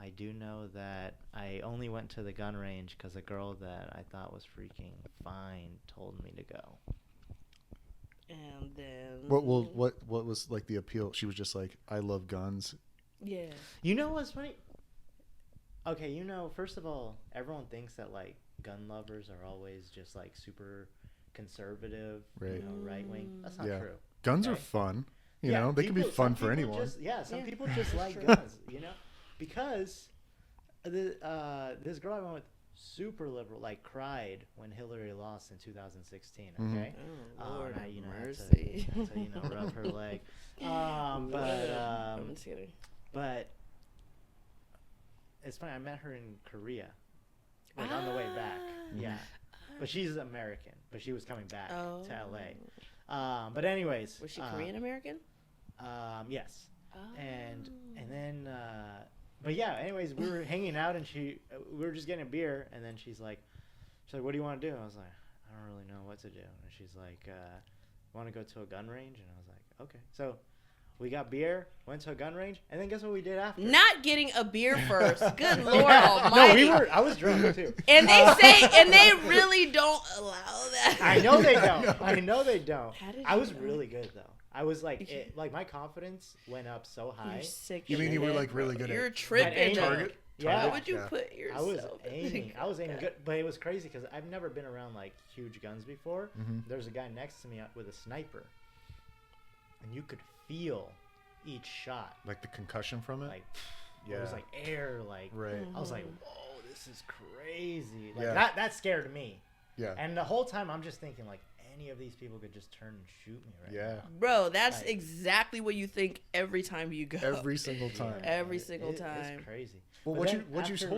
I do know that I only went to the gun range because a girl that I thought was freaking fine told me to go. And then What was like the appeal? She was just like, I love guns. yeah. You know what's funny? Okay, first of all, everyone thinks that like gun lovers are always just like super conservative, Right. Right wing. That's not true. Guns okay? are fun. You know, they can be fun for anyone. Some people just like guns, because this girl I went with, super liberal, like cried when Hillary lost in 2016. Okay, Oh Lord, I, mercy. had to rub her leg. I'm just kidding. But it's funny. I met her in Korea, like on the way back. Yeah, but she's American, but she was coming back to LA. But anyways, Was she Korean American? Yes. And then but yeah, anyways, we were hanging out and we were just getting a beer, and then she's like, what do you want to do? I was like, I don't really know what to do. And she's like, want to go to a gun range? And I was like, okay. So we got beer, went to a gun range, and then guess what we did after? Not getting a beer first. Good Lord Almighty. No, I was drunk too. And they really don't allow that. I know they don't. I know they don't. I was know? really good though. I was like, my confidence went up so high. You're sick. You mean you were like really good You're at tripping. target? Yeah. Why would you put yourself? I was aiming good, but it was crazy because I've never been around like huge guns before. There's a guy next to me with a sniper, and you could feel each shot, like the concussion from it. Like, it was like air. Like, right. I was like, whoa, this is crazy. Like that scared me. Yeah. And the whole time I'm just thinking like, any of these people could just turn and shoot me right now. Bro, that's exactly what you think every time you go. Every single time. Every single time. It's crazy. Well, hold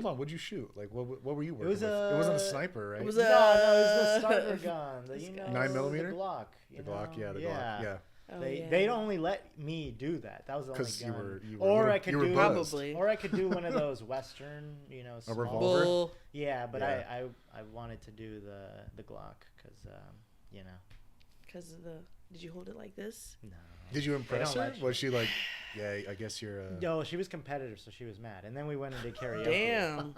on, what'd you shoot? Like, what were you working with? It wasn't a sniper, right? It was no, it was the starter gun. The, 9mm? The Glock. The Glock, the Glock, yeah. Oh, They don't only let me do that. That was the only gun. Probably. Or I could do one of those Western, a revolver. Bull. Yeah, but I wanted to do the Glock because Because of the. Did you hold it like this? No. Did you impress her? Was she like, yeah, I guess you're. No, she was competitive, so she was mad. And then we went into karaoke. Damn.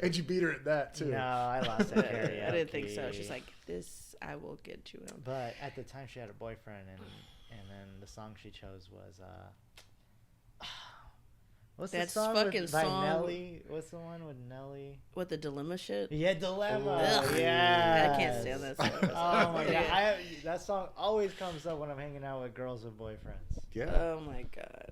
And you beat her at that too. No, I lost at karaoke. I didn't think so. She's like, this, I will get you him. But at the time, she had a boyfriend, and then the song she chose was what's That's the song fucking by song. Nelly? What's the one with Nelly? What, the Dilemma shit? Yeah, Dilemma. Ugh. Yeah. I can't stand that song. Oh my god, that song always comes up when I'm hanging out with girls with boyfriends. Yeah. Oh my god.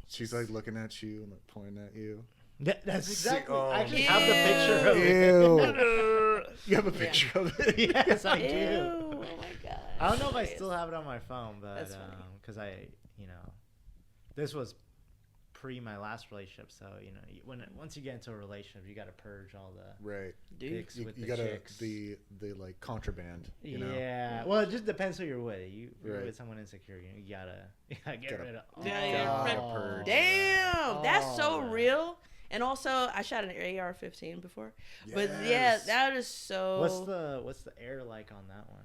She's like looking at you and like pointing at you. That's exactly. Oh, I actually ew. have the picture of it. Ew. You have a picture of it? Yes, I Ew. do. Oh my god. I don't know if I still have it on my phone, but That's funny. because this was pre my last relationship, so once you get into a relationship, you got to purge all the Right. pics with You the gotta chicks. the like contraband. You know? Yeah. Well, it just depends who you're with. You're Right. with someone insecure, you gotta get rid of. Yeah, purge. Damn, that's so that. real. And also, I shot an AR-15 before, but yeah, Yes. that is so. What's the air like on that one?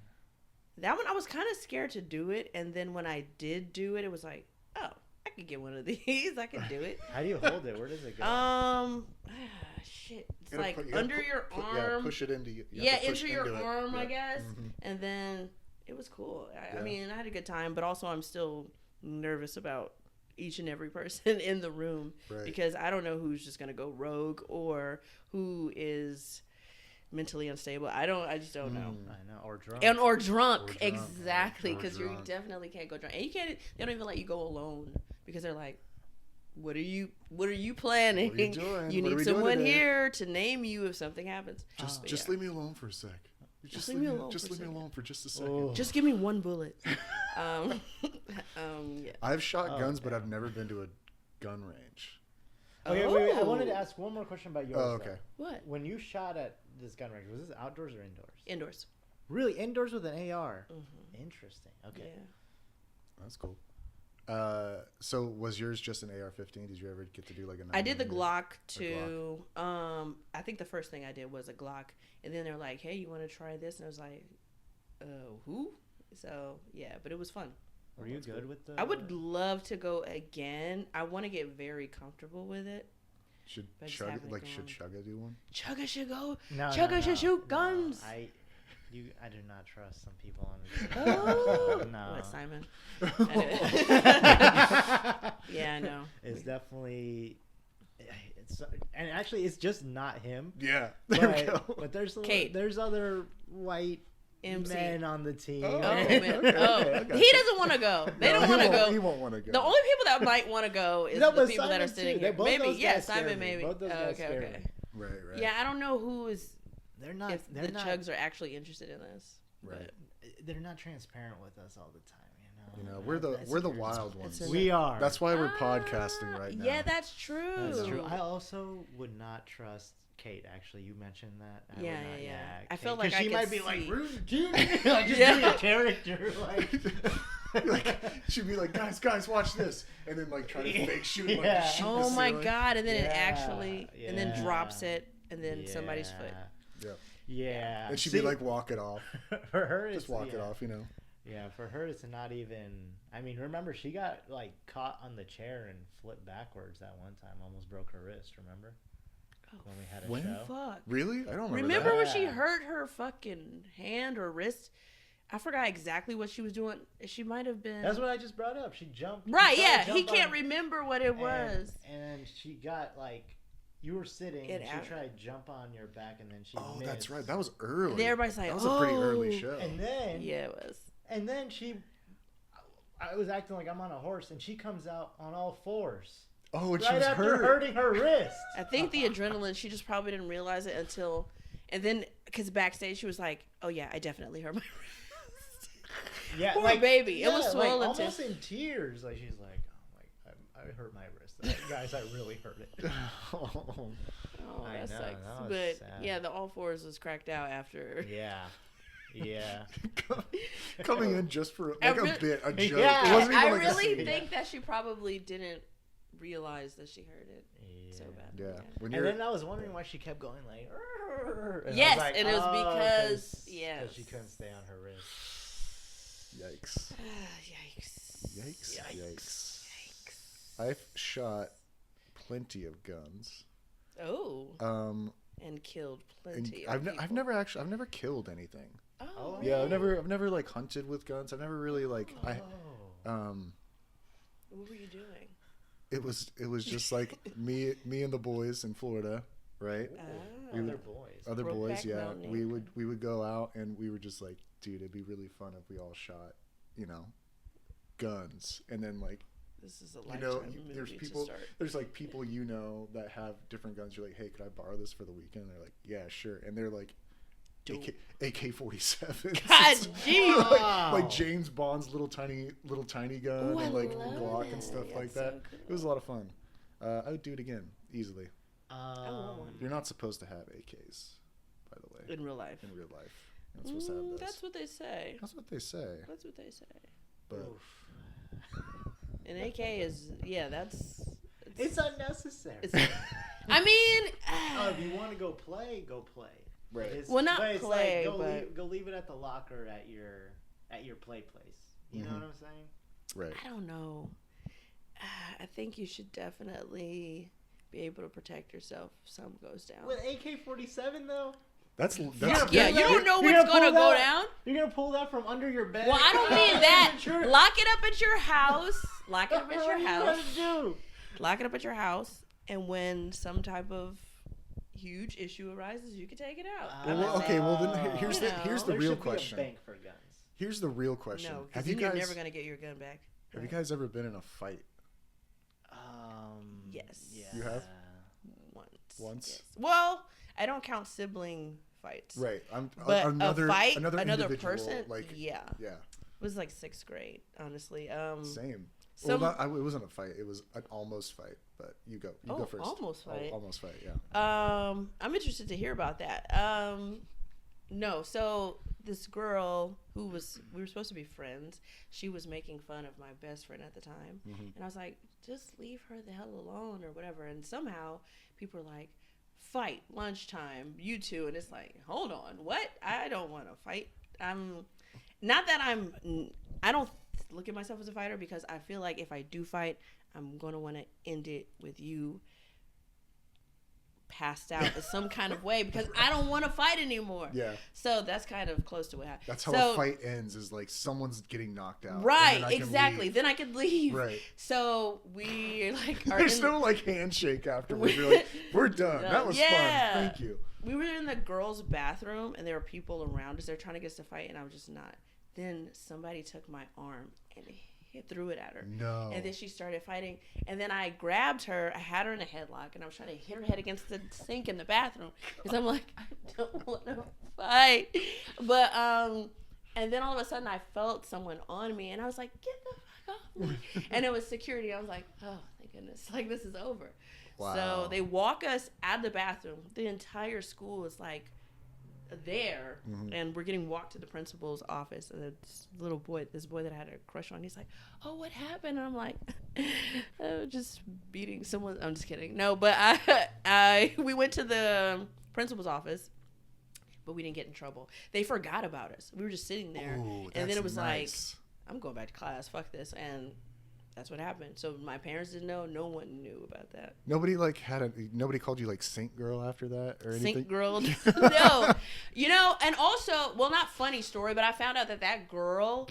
That one I was kind of scared to do it, and then when I did do it, it was like, oh, I could get one of these. I could do it. How do you hold it? Where does it go? Shit. It's You gotta like put- you gotta under put- your put- arm. Yeah, push it into you. Yeah, have to push into your it. arm, I Yeah. guess. Mhm. And then it was cool. I Yeah. mean, I had a good time, but also I'm still nervous about each and every person in the room Right. because I don't know who's just gonna go rogue or who is mentally unstable. I just don't know. I know, or drunk. Or drunk, Or drunk. exactly, Or because you drunk. definitely can't go drunk, and they don't even let you go alone because they're like, what are you planning? What are you doing? You What are need we doing someone today?" here to name you if something happens. Just yeah. leave me alone for a sec. Just leave me alone Just for a leave me second. alone for just a second. Oh. Just give me one bullet. Yeah. I've shot Oh, guns, but damn. I've never been to a gun range. Okay, wait. I Oh. wanted to ask one more question about yours. Oh, okay. though. What? When you shot at this gun range, was this outdoors or indoors? Indoors. Really, indoors with an AR. Mm-hmm. Interesting. Okay. Yeah. That's cool. So was yours just an AR-15? Did you ever get to do like a? I did the 9mm? Glock too. I think the first thing I did was a Glock, and then they're like, "Hey, you want to try this?" And I was like, "Who?" So yeah, but it was fun. Were you good with the? I would love to go again. I want to get very comfortable with it. Should But I just Chugga haven't should gone. Chugga do one? Chugga should go. No, Chugga should shoot no. guns. I do not trust some people on Oh. no. What, Simon? Yeah, I know. It's definitely and actually it's just not him. Yeah. There we But, go. but Kate. there's other white MC. men on the team. Oh, Oh, okay, man. okay, Oh. okay, I got He you. doesn't want to go. They No, don't want to go. He won't want to go. The only people that might want to go is No, the but people that are Simon sitting too. here. Both Maybe, those yeah, guys scare Simon, me. maybe. Both those guys okay, scare okay. me. Right. Yeah, I don't know who is They're not. if They're the not. Chugs are actually interested in this. Right. They're not transparent with us all the time. You know, we're the wild ones. We are. That's why we're podcasting right now. Yeah, that's true. That's true. I also would not trust Kate. Actually, you mentioned that. I would Yeah, not, yeah. I Kate, feel like 'cause I she could might be like, see. "Rude, dude." Like, just Yeah. do your character. Like, She'd be like, guys, watch this, and then like try to fake shoot. Like, Yeah. shoot the Oh my ceiling. god! And then it Yeah, actually, and then yeah. drops it, and then somebody's foot. Yeah. Yeah. And she'd See, be like, walk it off. for her, Just it's, walk it yeah. off, you know. Yeah, for her, it's not even. I mean, remember, she got like caught on the chair and flipped backwards that one time. Almost broke her wrist. Remember? When we had a When? show. Fuck. Really? I don't Remember that. when she Yeah. hurt her fucking hand or wrist? I forgot exactly what she was doing. She might have been. That's what I just brought up. She jumped. Right, she tried yeah. to He jump can't on- remember what it was. And she got like, you were sitting, It and out- she tried to jump on your back, and then she. Oh, missed. that's right. That was early. And everybody's like, that was a pretty "Oh." early show. And then. Yeah, it was. And then she. I was acting like I'm on a horse, and she comes out on all fours. Oh, and she Right was after hurt. hurting her wrist. I think the adrenaline, she just probably didn't realize it until. And then, because backstage, she was like, oh, yeah, I definitely hurt my wrist. Yeah, Poor like baby. It was like, swollen almost too. in tears. Like she's like, oh my, I hurt my wrist. Guys, I really hurt it. Oh, I that know, sucks. that was But sad. yeah, the all fours was cracked out after. Yeah, yeah. Coming in just for I like a really- bit, a joke. Yeah. It wasn't even I like a really scene. think that she probably didn't realize that she heard it so bad. Yeah. When And you're then I was wondering why she kept going like. And I Yes, was like, and it was "Oh, because- 'cause yes. she couldn't stay on her wrist. Yikes. Yikes. Yikes. Yikes. Yikes. I've shot plenty of guns. Oh. And killed And plenty of people. I've never killed anything. Oh. Yeah, I've never like hunted with guns. I've never really like Oh. What were you doing? it was just like me and the boys in Florida, right? Oh. We Other would- boys. Other boys, Brokeback yeah. Mountain. We would go out and we were just like, dude, it'd be really fun if we all shot, guns. And then like, This is a you lifetime know, movie there's to people start. there's like people that have different guns. You're like, hey, could I borrow this for the weekend? And they're like, yeah, sure. And they're like Dope. AK-47. God, geez. like James Bond's little tiny gun Ooh, I and like love Glock and it. stuff like That's that. so cool. It was a lot of fun. I would do it again easily. I want one. You're not supposed to have AKs, by the way, In real life. in real life. You're not supposed to have those. That's what they say. That's what they say. That's what they say. But An AK is, yeah, that's. It's unnecessary. It's- I mean, Oh, if you want to go play, go play. Right. It's- Well, not but it's play, like, but- go leave it at the locker at your play place. You know what I'm saying? right. I don't know. I think you should definitely be able to protect yourself if something goes down. With AK-47 though, That's Yeah, you don't know You're what's gonna gonna pull go that- down. you're gonna pull that from under your bed. Well, I don't mean that. Lock it up at your house. Lock it up at What your are you house. gonna do? Lock it up at your house, and when some type of huge issue arises, you can take it out. Well, okay, well then here's You the know. here's the There real should be a question. bank for guns. Here's the real question. No, because Have you then you're guys never gonna get your gun back. have you guys ever been in a fight? Yes. Yeah. You have? Once. Yes. Well, I don't count sibling fights. Right. I'm But another a fight, another individual, person, like yeah, it yeah, was like 6th grade, honestly. same. Some- Well, it wasn't a fight. It was an almost fight. But you go first. Almost fight. Almost fight. Yeah. I'm interested to hear about that. No, so this girl we were supposed to be friends. She was making fun of my best friend at the time, and I was like, just leave her the hell alone or whatever. And somehow people are like, fight lunchtime, you two, and it's like, hold on, what? I don't want to fight. I don't look at myself as a fighter because I feel like if I do fight, I'm gonna want to end it with you passed out in some kind of way because I don't want to fight anymore. Yeah. So that's kind of close to what happened. That's how a fight ends, is like someone's getting knocked out. Right, exactly. Then I could leave. Right. So we like are There's no like handshake afterwards. We're like, we're done. That was fun. Thank you. We were in the girls' bathroom and there were people around us. They're trying to get us to fight and I was just not. Then somebody took my arm and threw it at her. No. And then she started fighting. And then I grabbed her. I had her in a headlock and I was trying to hit her head against the sink in the bathroom because I'm like, I don't want to fight. But and then all of a sudden I felt someone on me and I was like, get the fuck off me. And it was security. I was like, oh, thank goodness. Like, this is over. Wow. So they walk us out of the bathroom. The entire school is like there, and we're getting walked to the principal's office. And this boy that I had a crush on, he's like, oh, what happened? And I'm like, oh, just beating someone. I'm just kidding. No, but we went to the principal's office, but we didn't get in trouble. They forgot about us. We were just sitting there. Ooh, and then it was nice. like, I'm going back to class. Fuck this. And that's what happened. So my parents didn't know. No one knew about that. Nobody nobody called you like Saint Girl after that or anything? Saint Girl? No. You know, and also, well, not funny story, but I found out that girl,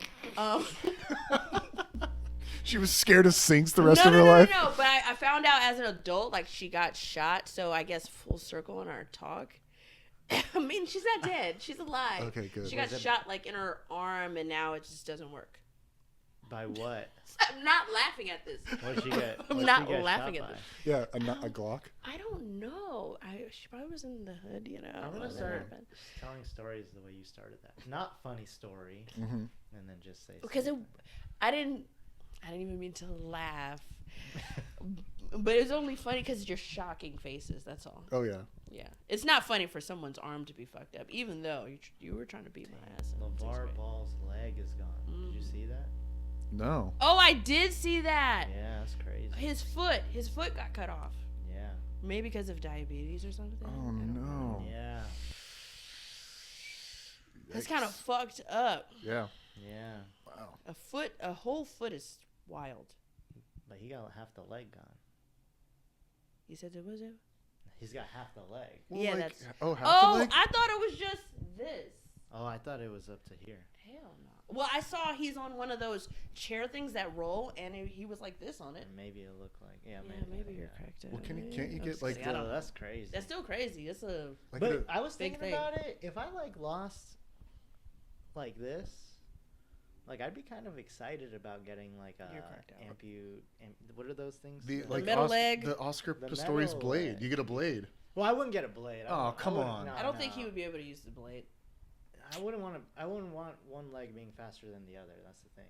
she was scared of sinks the rest of her life? No, but I found out as an adult, like, she got shot. So I guess full circle in our talk. I mean, she's not dead. She's alive. Okay, good. She got shot, like, in her arm, and now it just doesn't work. By what? I'm not laughing at this. What did she get? I'm not laughing at this. Yeah, a Glock? I don't know. She probably was in the hood, you know. I'm going to start telling stories the way you started that. Not funny story. And then just say because I didn't even mean to laugh. But it was only funny because of your shocking faces. That's all. Oh, yeah. Yeah. It's not funny for someone's arm to be fucked up, even though you were trying to beat my ass. LeVar Ball's leg is gone. Did you see that? No. Oh, I did see that. Yeah, that's crazy. His foot got cut off. Yeah. Maybe because of diabetes or something. Oh, no. Yeah. That's kind of fucked up. Yeah. Yeah. Wow. A whole foot is wild. But he got half the leg gone. You said there was a? He's got half the leg. Well, yeah, like, that's. half the leg? I thought it was just this. Oh, I thought it was up to here. Hell no. Well, I saw he's on one of those chair things that roll, and he was like this on it. And maybe it looked like maybe you're correct. Well, can't you get like that's crazy. That's still crazy. It's a like but I was thinking about thing. it. If I like lost like this, like I'd be kind of excited about getting like a what are those things? The like metal leg. The Oscar Pistorius blade. Leg. You get a blade. Well, I wouldn't get a blade. Oh, come on. No, I don't think he would be able to use the blade. I wouldn't want one leg being faster than the other. That's the thing.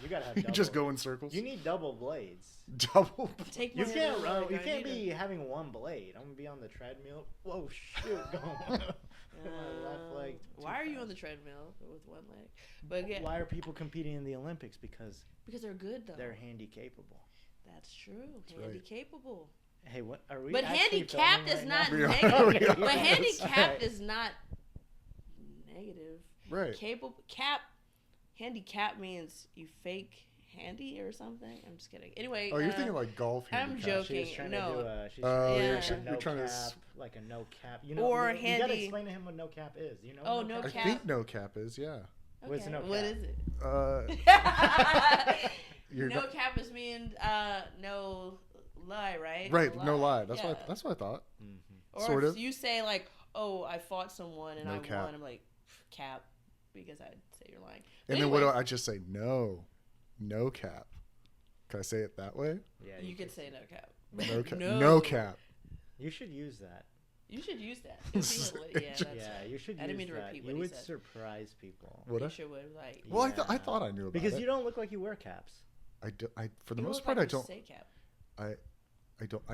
You gotta have. You just go in circles. You need double blades. Double. Take you can't run. You can't be having one blade. I'm gonna be on the treadmill. Whoa, shoot! Going. My left leg. Why are you on the treadmill with one leg? But again, why are people competing in the Olympics? Because they're good though. They're handy capable. That's true. Handy capable. Hey, what are we? But handicapped is not negative. But handicapped is not negative. Right. Handicap means you fake handy or something. I'm just kidding. Anyway. Oh, you're thinking like golf handicap. I'm joking. You're trying to like a no cap. You know, or you gotta explain to him what no cap is. You know. Oh, no cap. I think no cap is Okay. What's no cap? What is it? No cap is mean no lie, right? Right. No lie. That's what I thought. Or sort if of. you say like, oh, I fought someone and I cap. won, I'm like, cap, because I'd say you're lying. But and anyway, then what do I just say? No cap. Can I say it that way? Yeah, you could say no cap. No cap. No cap. You should use that. You should use that. You should. I didn't mean to repeat what you would surprise people. Would I? Like, well, I thought I knew about because it. you don't look like you wear caps. For the most part, I don't. Say cap. I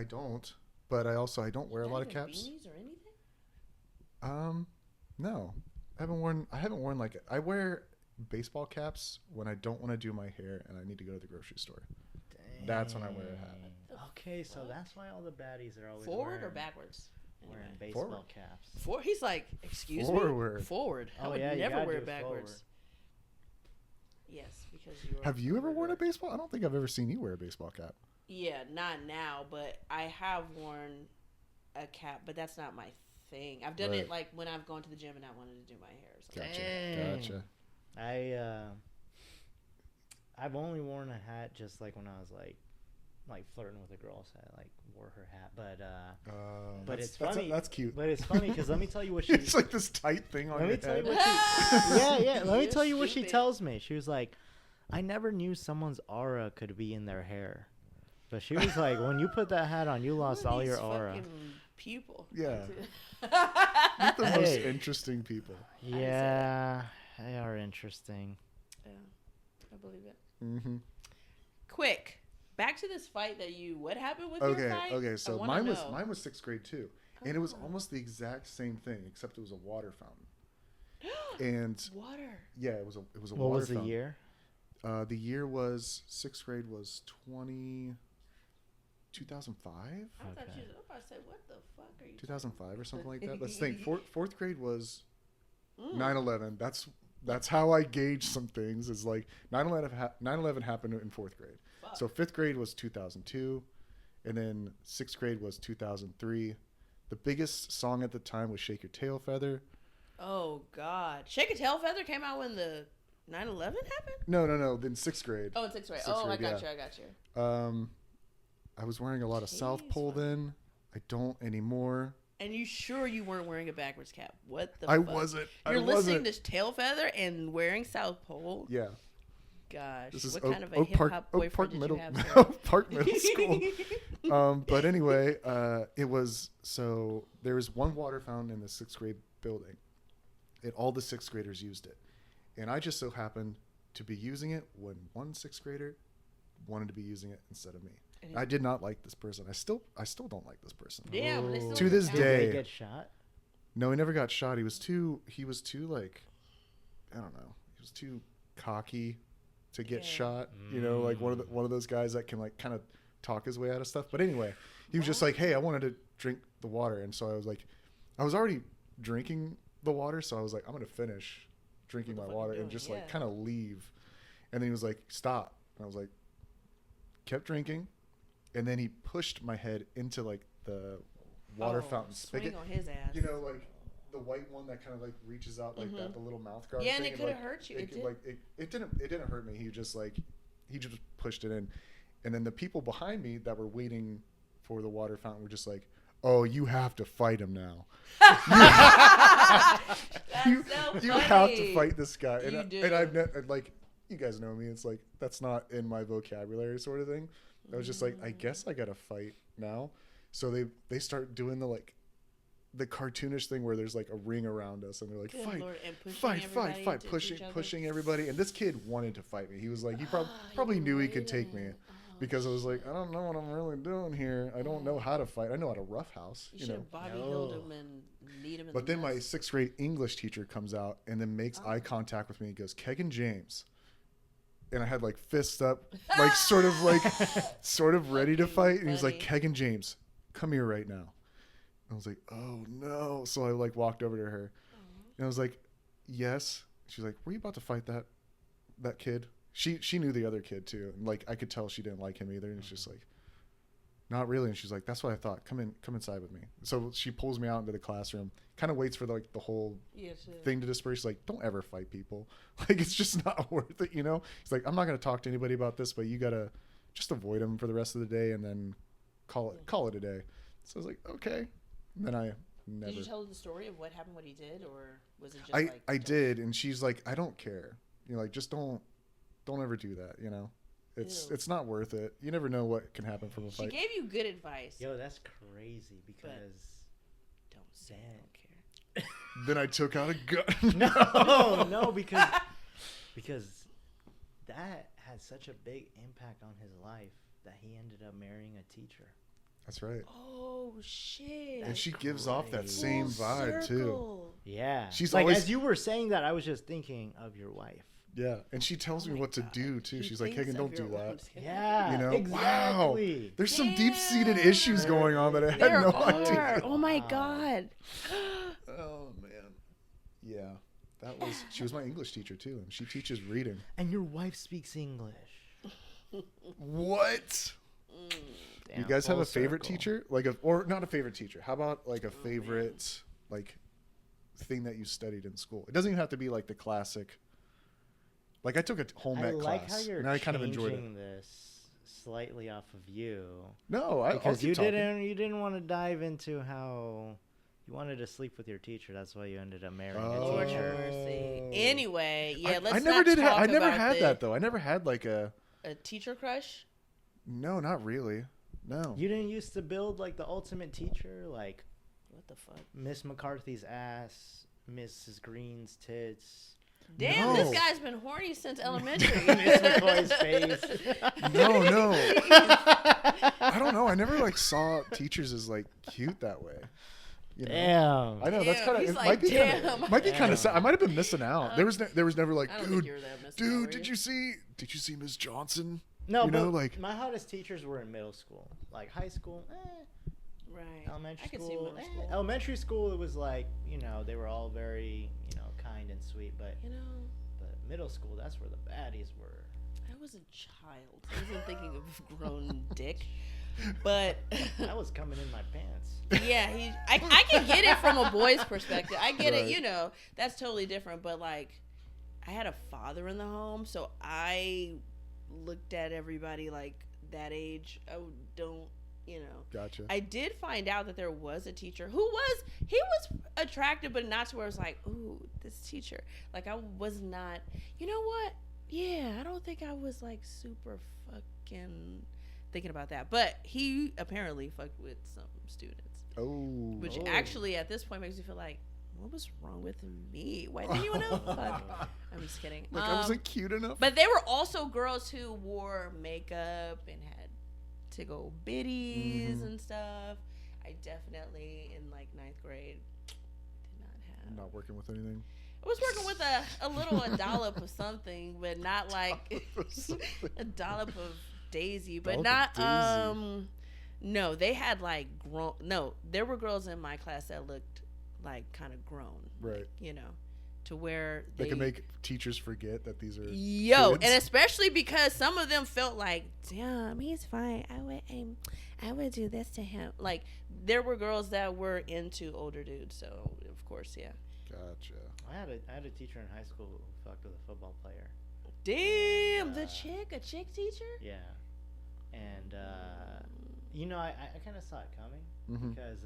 don't. But I don't wear a lot of caps. Beanies or anything? No. I haven't worn like I wear baseball caps when I don't want to do my hair and I need to go to the grocery store. Dang. That's when I wear a hat. Okay, so that's why all the baddies are always forward or backwards. Wearing baseball caps. He's like, excuse me. Forward. I would never wear backwards. Forward. Yes, because you. Have you ever worn a baseball? I don't think I've ever seen you wear a baseball cap. Yeah, not now, but I have worn a cap, but that's not my thing. I've done it like when I've gone to the gym and I wanted to do my hair. Or Gotcha. I've only worn a hat just like when I was like flirting with a girl, so I like wore her hat. But it's funny. That's cute. But it's funny because let me tell you what she. It's like this tight thing on your head. Let me tell you what she tells me. She was like, I never knew someone's aura could be in their hair, but she was like, when you put that hat on, you lost all your aura. People. Yeah. Meet the most interesting people. Yeah, they are interesting. Yeah, I believe it. Mm-hmm. Quick, back to this fight that you. What happened with your fight? Okay. So mine was 6th grade too, and it was almost the exact same thing, except it was a water fountain. And water. Yeah, it was a water fountain. What was the year? The year was 6th grade was 2005. I thought you was about to say, what the fuck are you? 2005 or something like that. Let's think. Fourth grade was 9/11. That's how I gauge some things. Is like 9/11 happened in 4th grade. Fuck. So 5th grade was 2002, and then 6th grade was 2003. The biggest song at the time was "Shake Your Tail Feather." Oh God, "Shake Your Tail Feather" came out when the 9/11 happened. No. Then 6th grade. Oh, in 6th grade. I got you. I was wearing a lot of South Pole then. I don't anymore. And you sure you weren't wearing a backwards cap? What the I fuck? wasn't. You're listening to Tail Feather and wearing South Pole? Yeah. Gosh. This is what kind of a hip-hop boyfriend did you have? Oak Park Middle School. But anyway, it was... So there was one water fountain in the 6th grade building. And all the 6th graders used it. And I just so happened to be using it when one 6th grader wanted to be using it instead of me. I did not like this person. I still don't like this person. Damn. To this day. Did they get shot? No, he never got shot. He was too like, I don't know. He was too cocky to get shot. You know, like one of those guys that can like kind of talk his way out of stuff. But anyway, he was just like, hey, I wanted to drink the water. And so I was like, I was already drinking the water. So I was like, I'm going to finish drinking my water and just like kind of leave. And then he was like, stop. And I was like, kept drinking. And then he pushed my head into like the water fountain spigot. On his ass. You know, like the white one that kind of like reaches out like that, the little mouth guard. Yeah, thing. and it could have hurt you. It didn't hurt me. He just pushed it in. And then the people behind me that were waiting for the water fountain were just like, oh, you have to fight him now. you have to fight this guy. And I've like, you guys know me. It's like, that's not in my vocabulary sort of thing. I was just like, I guess I got to fight now. So they start doing the cartoonish thing where there's like a ring around us and they're like, fight, pushing everybody. And this kid wanted to fight me. He was like, he probably knew he could take me. Because I was like, I don't know what I'm really doing here. I don't know how to fight. I know how to roughhouse. You should have Bobby Hilled him and kneed him in But then my 6th grade English teacher comes out and then makes eye contact with me and goes, Kegan James. And I had like fists up, like sort of ready to fight. And he's like, Kegan James, come here right now. And I was like, oh no. So I like walked over to her and I was like, yes. She's like, were you about to fight that kid? She knew the other kid too. And like, I could tell she didn't like him either. And it's just like, not really. And she's like, that's what I thought. Come inside with me. So she pulls me out into the classroom, kind of waits for like the whole thing to disperse. She's like, don't ever fight people. Like, it's just not worth it, you know? He's like, I'm not going to talk to anybody about this, but you got to just avoid him for the rest of the day and then call it a day. So I was like, okay. And then I never. Did you tell the story of what happened, what he did? Or was it just I did. And she's like, I don't care. You know, like, just don't ever do that, you know? It's not worth it. You never know what can happen from a fight. She gave you good advice. Yo, that's crazy because don't say I don't care. Then I took out a gun. No, because that had such a big impact on his life that he ended up marrying a teacher. That's right. Oh shit! And she gives off that same vibe too. Yeah. She's like, always, as you were saying that, I was just thinking of your wife. Yeah, and she tells me what to do too. She's like, Kegan, don't do that. Yeah, you know, exactly. Wow. There's some deep-seated issues going on that I had no idea. Oh my god. Oh man. Yeah, she was my English teacher too, and she teaches reading. And your wife speaks English. What? You guys have a favorite teacher? Or not a favorite teacher. How about like a favorite thing that you studied in school? It doesn't even have to be like the classic. Like I took a home ec class. I like how you're and I kind of enjoyed it. This slightly off of you. No, because you didn't want to dive into how you wanted to sleep with your teacher. That's why you ended up marrying a teacher. Mercy. Anyway, I never had that though. I never had like a teacher crush. No, not really. No. You didn't used to build like the ultimate teacher, like what the fuck? Miss McCarthy's ass, Mrs. Green's tits. Damn, this guy's been horny since elementary. Miss McCoy's face. No. I don't know. I never like saw teachers as like cute that way. You know? Damn. I know that's kind of might be kind of sad. I might have been missing out. There was never like, dude, did you see Miss Johnson? No, but my hottest teachers were in middle school. Like high school, right. Elementary school, elementary school, it was like, they were all very, kind and sweet. But but middle school, that's where the baddies were. I was a child. I wasn't thinking of grown dick. But that was coming in my pants. Yeah, I can get it from a boy's perspective. I get it, that's totally different. But like, I had a father in the home, so I looked at everybody like that age. Gotcha. I did find out that there was a teacher who was attractive, but not to where it's like, ooh, this teacher. Like I was not. You know what? Yeah, I don't think I was like super fucking thinking about that, but he apparently fucked with some students. Which actually at this point makes me feel like, what was wrong with me? Why didn't anyone else fuck? I'm just kidding. Like I wasn't cute enough. But they were also girls who wore makeup and had to go biddies and stuff. I definitely in like 9th grade did not have. Not working with anything. I was working with a dollop of something, but not like a dollop of Daisy, but not no, they had like grown. No, there were girls in my class that looked like kind of grown, right? To where they can make teachers forget that these are kids. And especially because some of them felt like, damn, he's fine. I would do this to him. Like there were girls that were into older dudes, so of course, yeah. Gotcha. I had a teacher in high school who fucked with a football player. Damn, a chick teacher? Yeah. And I kind of saw it coming because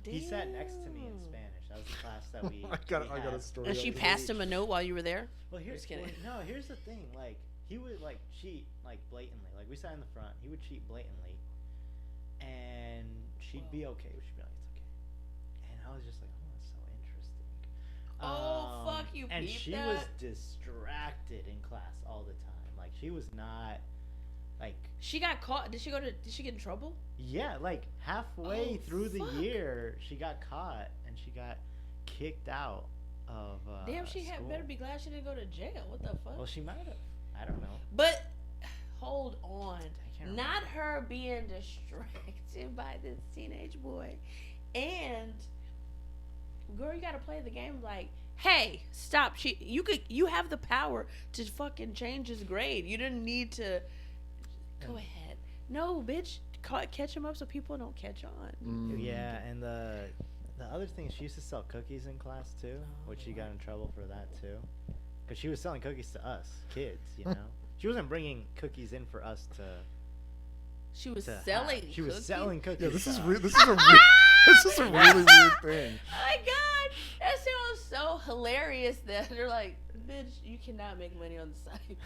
he sat next to me in Spanish. That was the class that we. I got a story. And she passed him a note while you were there. Well, here's the thing. Like he would like cheat like blatantly. Like we sat in the front. He would cheat blatantly, and she'd be okay. She'd be like, "It's okay," and I was just like, "Oh, that's so interesting." Fuck you! And she was distracted in class all the time. Like she was not. Like she got caught. Did she get in trouble? Yeah, like halfway through the year, she got caught and she got kicked out of. Damn, she school. better be glad she didn't go to jail. What the fuck? Well, she might have. I don't know. But hold on, not her being distracted by this teenage boy, and girl, you gotta play the game like. Hey, stop! You have the power to fucking change his grade. You didn't need to. Go ahead. No, bitch. Catch him up so people don't catch on. Yeah, and the other thing, she used to sell cookies in class too, which she got in trouble for that too, because she was selling cookies to us kids. She wasn't bringing cookies in for us to. She was selling. She was selling cookies. Yeah, this is a really weird thing. Oh my god, that sounds so hilarious. That they're like, bitch, you cannot make money on the side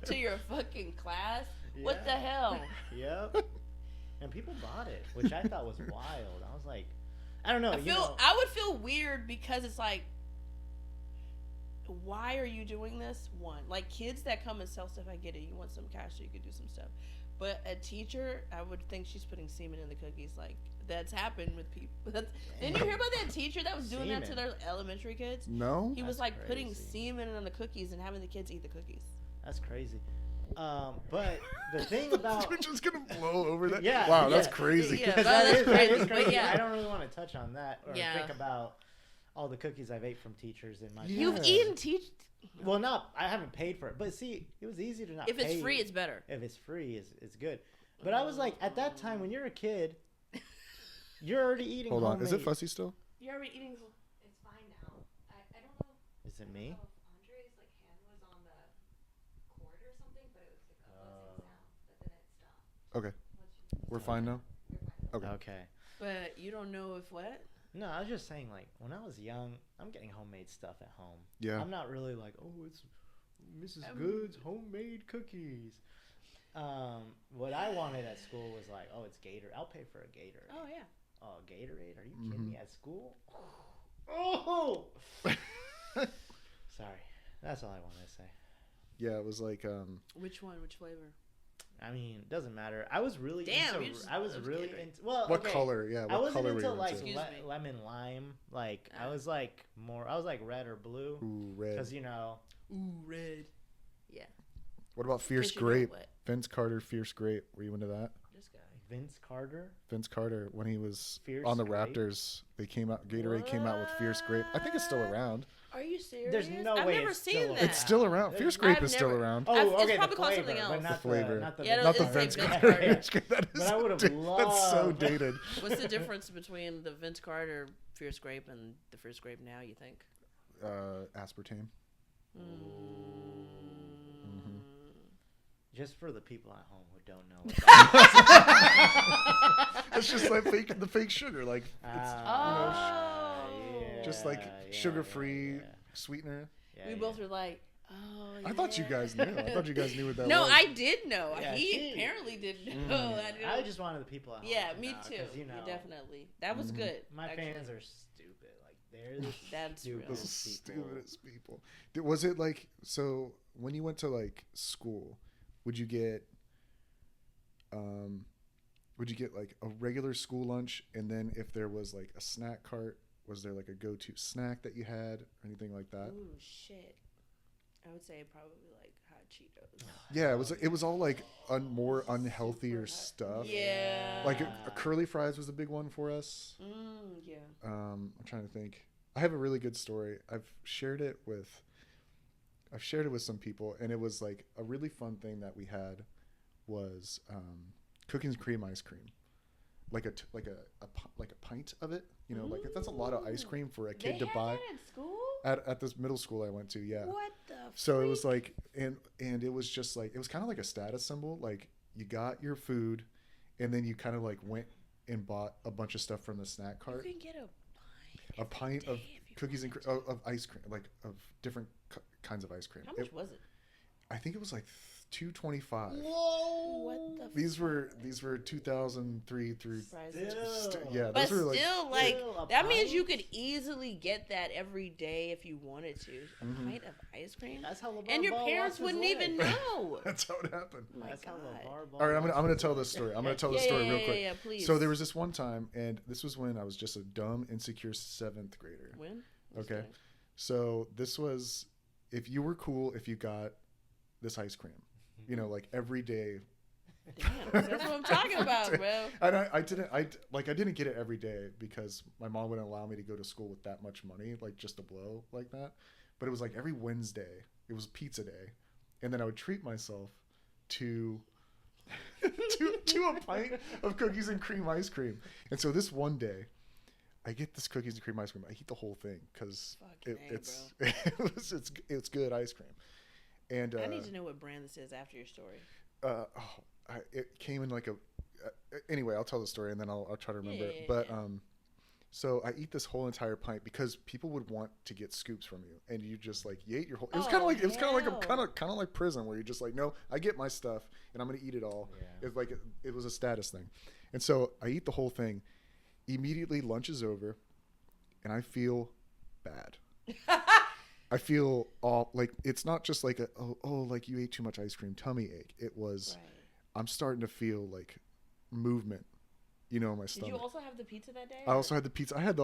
to your fucking class. Yeah. What the hell? Yep. And people bought it, which I thought was wild. I was like, I don't know. I would feel weird because it's like, why are you doing this? One, like kids that come and sell stuff, I get it. You want some cash so you could do some stuff. But a teacher, I would think she's putting semen in the cookies. Like that's happened with people. Didn't you hear about that teacher that was doing that to their elementary kids? No. He was like putting semen in the cookies and having the kids eat the cookies. That's crazy. But the thing about we're just gonna blow over that. Yeah. Wow, that's crazy. Yeah, that is crazy. But yeah. I don't really want to touch on that or think about all the cookies I've ate from teachers in my. You've eaten Well, I haven't paid for it, but see, it was easy to not. If it's free, it's better. If it's free, it's good. But I was like, at that time, when you're a kid, you're already eating. Hold on, homemade. is it fussy still? You're already eating. It's fine now. I don't know. Is it me? If Andre's like hand was on the cord or something, but it was like a buzzing sound, but then it stopped. Okay, we're fine now. You're fine. Okay. But you don't know if what? No, I was just saying, like, when I was young, I'm getting homemade stuff at home. Yeah. I'm not really like, oh, it's Mrs. Good's homemade cookies. What I wanted at school was like, oh, it's Gator. I'll pay for a Gatorade. Oh yeah. Oh, Gatorade? Are you kidding me? At school? Oh! Sorry. That's all I wanted to say. Yeah, it was like Which one? Which flavor? I mean, it doesn't matter. I was really Damn, you into. just I was love really Gatorade. into. Well, what okay. color? Yeah, I what wasn't color were into you like into? Excuse me. lemon lime. Like I was like more. I was like red or blue. Ooh, red. Because you know. Ooh, red. Yeah. What about Fierce 'Cause you know Grape? what? Vince Carter, Fierce Grape. Were you into that? This guy. Vince Carter. Vince Carter, when he was Fierce on the Grape? Raptors, they came out. Gatorade came out with Fierce Grape. I think it's still around. Are you serious? There's no I've way never it's seen still that. It's still around. There's- Fierce Grape I've is still never- around. Oh, It's okay. probably the called flavor, something else. but not The flavor. Not the, Yeah, Not the it's Vince like Carter. Vince That is, But I would've That's so loved- dated. What's the difference between the Vince Carter Fierce Grape and the Fierce Grape now, you think? Aspartame. Just for the people at home who don't know. What It's just like the fake sugar, like it's just like sugar-free sweetener. We both were like, oh, yeah. I thought you guys knew. I thought you guys knew what that No, was. I did know. Yeah, He apparently didn't know. I just wanted the people at home. Yeah, to me know, too. 'cause, you know, Definitely. That was good. My actually. fans are stupid. Like they're the That's real. The stupidest people. stupidest people. Was it like, so when you went to like school, would you get like a regular school lunch, and then if there was like a snack cart, was there like a go-to snack that you had or anything like that? Ooh, shit. I would say probably like hot Cheetos. Yeah, it was all like more unhealthier stuff. Yeah. Like a curly fries was a big one for us. Yeah. I'm trying to think. I have a really good story. I've shared it with some people, and it was like a really fun thing that we had was cookies and cream ice cream, like a pint of it. You know, like that's a lot of ice cream for a kid to buy. That at school? At this middle school I went to, yeah. What the? So it was like, and it was just like, it was kind of like a status symbol. Like you got your food, and then you kind of like went and bought a bunch of stuff from the snack cart. You can get a pint of cookies and of ice cream, like of different kinds of ice cream. How much was it? I think it was like $2.25. Whoa! What the? These were 2003 through. Yeah, But those were like. still, like Still a that means pint? you could easily get that every day if you wanted to. A Mm-hmm. pint of ice cream, That's how LeVar and your Ball parents lost his wouldn't leg. even know. That's how it happened. My That's how God. LeVar Ball All right, I'm lost gonna his tell leg. this story. I'm gonna tell the Yeah, story yeah, real yeah, quick. yeah, please. So there was this one time, and this was when I was just a dumb, insecure 7th grader. When? Okay, so this was if you were cool if you got this ice cream, you know, like every day. Damn, that's what I'm talking about, bro. And I didn't get it every day because my mom wouldn't allow me to go to school with that much money, like just to blow like that. But it was like every Wednesday, it was pizza day, and then I would treat myself to to a pint of cookies and cream ice cream. And so this one day, I get this cookies and cream ice cream. I eat the whole thing because it's good ice cream. And I need to know what brand this is after your story. it came in like a. Anyway, I'll tell the story and then I'll try to remember. Yeah. But so I eat this whole entire pint because people would want to get scoops from you, and you just like you ate your whole. It was kind of like prison where you're just like, no, I get my stuff and I'm gonna eat it all. Yeah. It's like it was a status thing, and so I eat the whole thing. Immediately, lunch is over, and I feel bad. I feel all like it's not just like like you ate too much ice cream, tummy ache. It was, Right. I'm starting to feel like movement, in my stomach. Did you also have the pizza that day? I also had the pizza. I had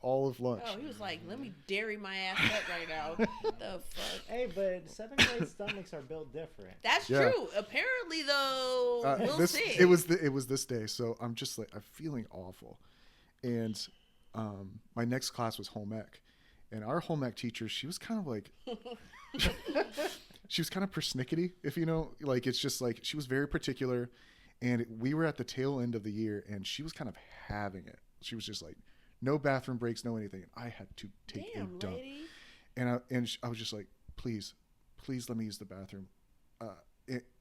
all of lunch. Oh, he was like, "Let me dairy my ass up right now." What the fuck? Hey, but 7th grade stomachs are built different. That's Yeah. true. Apparently, though, we'll see. It was this day, so I'm just like I'm feeling awful, and my next class was home ec, and our home ec teacher, she was kind of like she was kind of persnickety, if you know, like, it's just like, she was very particular, and we were at the tail end of the year, and she was kind of having it. She was just like, no bathroom breaks, no anything. And I had to take a dump. Lady. And I was just like, please let me use the bathroom.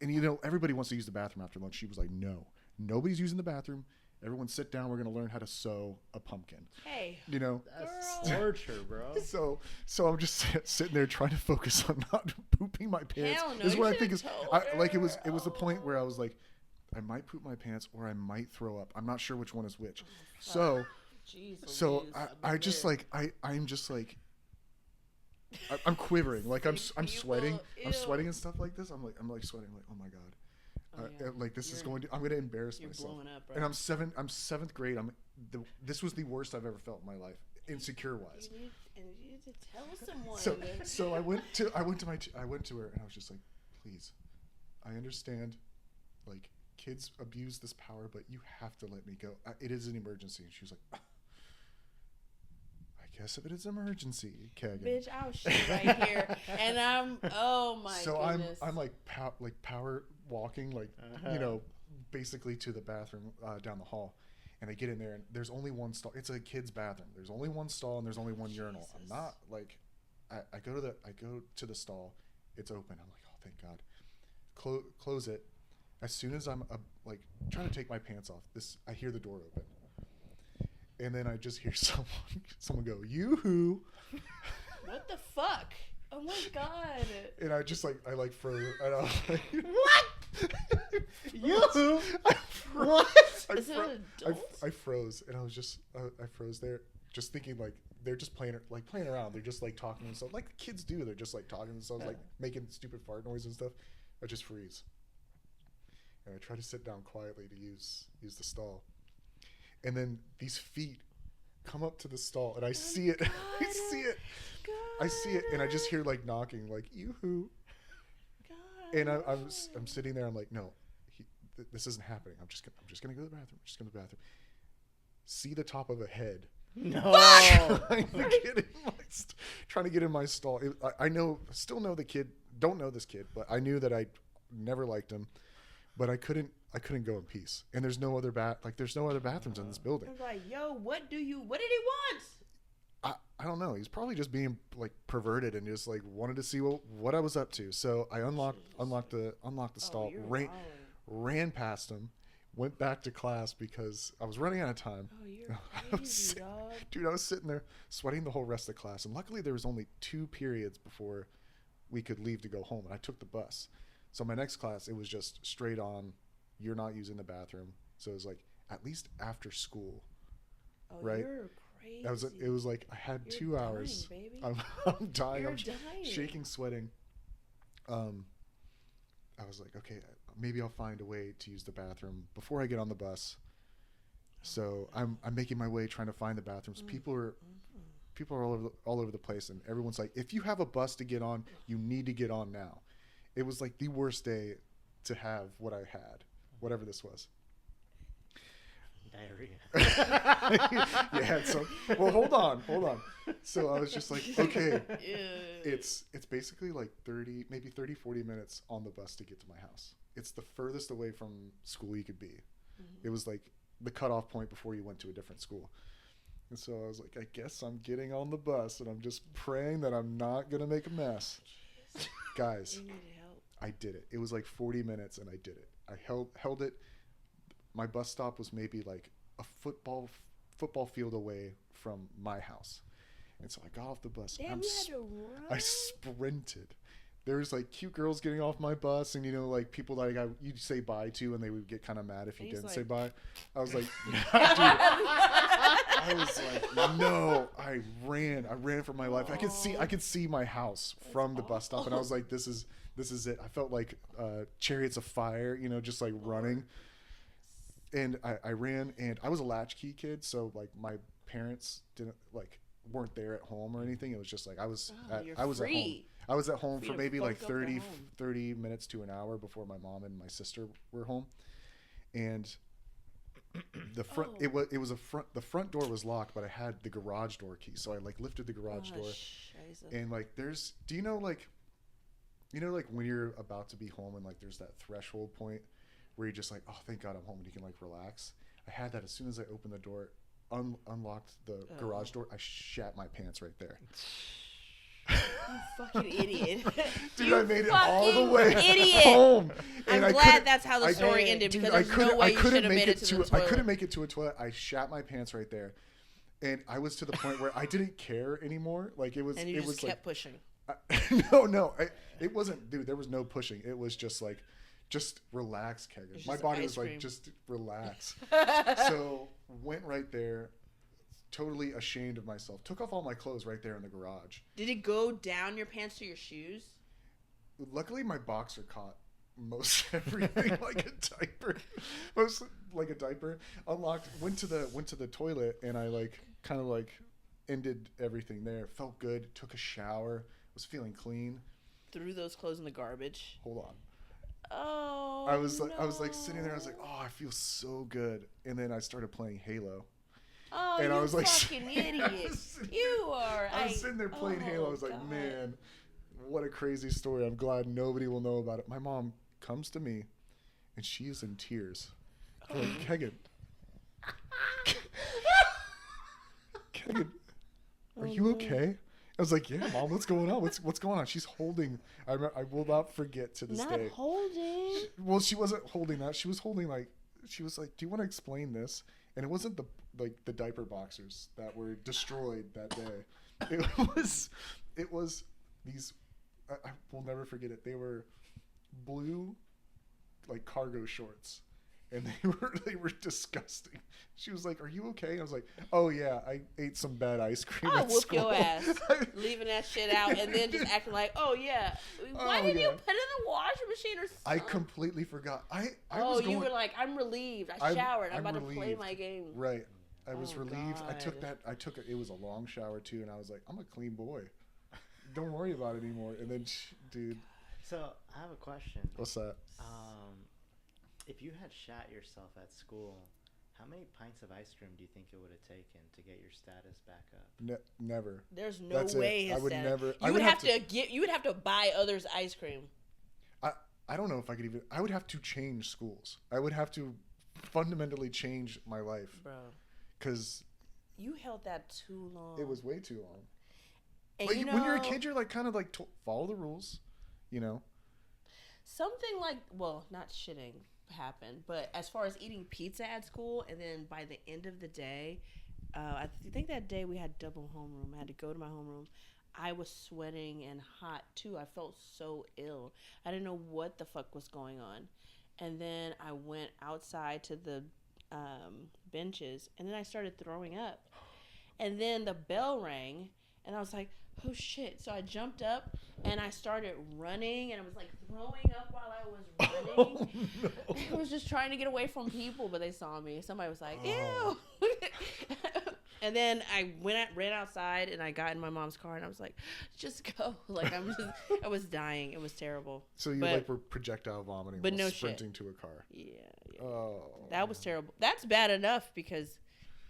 And you know, everybody wants to use the bathroom after lunch. She was like, no, nobody's using the bathroom. Everyone sit down. We're going to learn how to sew a pumpkin. Hey. You know? That's torture, bro. So I'm just sitting there trying to focus on not pooping my pants. Hell no, This is you what I should've think is, told like, it was her. the point where I was like, I might poop my pants or I might throw up. I'm not sure which one is which. So I'm just like, I'm just like, I'm quivering, like I'm sweating, I'm sweating and stuff like this. I'm like sweating, like, oh my god, like this is going to, I'm going to embarrass myself. Blowing up, bro. And I'm seventh grade. This was the worst I've ever felt in my life, insecure wise. You need to tell someone. So I went to her and I was just like, please, I understand, like, kids abuse this power, but you have to let me go. It is an emergency. And she was like, I guess if it is an emergency, Kegan. Bitch, I'll shit right here. And oh my goodness. So I'm like power walking, like, you know, basically to the bathroom down the hall. And I get in there and there's only one stall. It's a kid's bathroom. There's only one stall and there's only one urinal. I'm not like, I go to the stall. It's open. I'm like, oh, thank God. Close it. As soon as I'm like trying to take my pants off, I hear the door open. And then I just hear someone go, yoo-hoo. What the fuck? Oh my God. And I just like, I froze. And I was like, What? Yoo-hoo? What? I froze. And I was just, I froze there, just thinking, like, they're just playing around. They're just like talking to themselves, like kids do. They're just like talking to themselves, like making stupid fart noise and stuff. I just freeze. And I try to sit down quietly to use the stall. And then these feet come up to the stall, and I see it. I see it, and I just hear, like, knocking, like, yoo-hoo. And I'm sitting there. I'm like, no, this isn't happening. I'm just gonna go to the bathroom. See the top of a head. No. Trying to get in my stall. I still know the kid. Don't know this kid, but I knew that I never liked him. But I couldn't go in peace. And there's no other bathrooms in this building. I was like, yo, what did he want? I don't know. He's probably just being, like, perverted and just, like, wanted to see what I was up to. So I unlocked the stall, ran past him, went back to class because I was running out of time. Oh, you're crazy, dog. Dude, I was sitting there sweating the whole rest of class. And luckily there was only 2 periods before we could leave to go home. And I took the bus. So my next class, it was just straight on, you're not using the bathroom. So it was like, at least after school, right? You're crazy. It was like, I had You're 2 hours. dying, baby. I'm dying. You're I'm dying. shaking, sweating. I was like, okay, maybe I'll find a way to use the bathroom before I get on the bus. So I'm making my way trying to find the bathrooms. People are all over the place, and everyone's like, if you have a bus to get on, you need to get on now. It was like the worst day to have what I had, whatever this was. Diarrhea. Yeah. So, well, hold on. So I was just like, okay, it's basically like 30, 40 minutes on the bus to get to my house. It's the furthest away from school you could be. Mm-hmm. It was like the cutoff point before you went to a different school. And so I was like, I guess I'm getting on the bus, and I'm just praying that I'm not going to make a mess. Guys, You needed help. I did it. It was like 40 minutes, and I did it. I held it. My bus stop was maybe like a football field away from my house. And so I got off the bus. Damn, you had to run? I sprinted. There was like cute girls getting off my bus, and, you know, like people that you'd say bye to, and they would get kind of mad if you didn't say bye. I was like, dude, I was like, no. I ran for my life. I could see my house from the bus stop, and I was like, this is it. I felt like Chariots of Fire, you know, just like running. And I ran, and I was a latchkey kid, so like my parents weren't there at home or anything. It was just like I was at home. I was at home for maybe like 30 minutes to an hour before my mom and my sister were home. And the front the front door was locked, but I had the garage door key. So I like lifted the garage door. Scheiße. And like do you know like you know, like when you're about to be home and like there's that threshold point where you're just like, oh, thank God I'm home and you can like relax. I had that as soon as I opened the door, unlocked the garage door. I shat my pants right there. You fucking idiot. Dude, I made it all the way idiot. home. I'm And glad that's how the story ended, dude, because there's no way you should have made it to the toilet. I couldn't make it to a toilet. I shat my pants right there. And I was to the point where I didn't care anymore. Like it was, and you it just was kept like, pushing. No, it wasn't, dude. There was no pushing. It was just like, just relax, Kegan. My body was like, just relax. So went right there, totally ashamed of myself. Took off all my clothes right there in the garage. Did it go down your pants to your shoes? Luckily, my boxer caught most everything like a diaper. Most like a diaper. Unlocked. Went to the toilet, and I like kind of like ended everything there. Felt good. Took a shower. Was feeling clean. Threw those clothes in the garbage. Hold on. Oh. I was like sitting there. I was like, oh, I feel so good. And then I started playing Halo. Oh, and you I was like, fucking idiot! You are. I was sitting there playing Halo. I was like, God. man, what a crazy story. I'm glad nobody will know about it. My mom comes to me, and she is in tears. Like, Kegan. Kegan, are you okay? I was like, yeah, Mom, what's going on? What's going on? She's holding. I will not forget to this day. Not holding. Well, she wasn't holding that. She was holding like, she was like, do you want to explain this? And it wasn't the diaper boxers that were destroyed that day. It was these. I will never forget it. They were blue, like cargo shorts, and they were disgusting. She was like, "Are you okay?" I was like, "Oh yeah, I ate some bad ice cream I'll at whoop school." your ass, leaving that shit out, and then just acting like, "Oh yeah, why didn't you put it in the washing machine or something?" I completely forgot. You were like, "I'm relieved. I showered. I'm about to play my game." Right. I was relieved. God. I took it. It was a long shower too, and I was like, "I'm a clean boy. Don't worry about it anymore." And then, dude. So I have a question. What's that? If you had shat yourself at school, how many pints of ice cream do you think it would have taken to get your status back up? Never. There's no way. I would never. You would have to get. You would have to buy others ice cream. I don't know if I could even. I would have to change schools. I would have to fundamentally change my life, bro. Because you held that too long. It was way too long. And but when you're a kid, you're like kind of like follow the rules, you know. Something like, well, not shitting happened, but as far as eating pizza at school, and then by the end of the day, I think that day we had double homeroom. I had to go to my homeroom. I was sweating and hot too. I felt so ill. I didn't know what the fuck was going on. And then I went outside to the benches, and then I started throwing up. And then the bell rang, and I was like, oh shit. So I jumped up and I started running, and I was like throwing up while I was running. Oh, no. I was just trying to get away from people, but they saw me. Somebody was like, ew. And then I ran outside, and I got in my mom's car, and I was like, just go. Like, I was dying. It was terrible. So you were projectile vomiting but while no sprinting shit. to a car. Yeah. Oh. That was terrible. That's bad enough because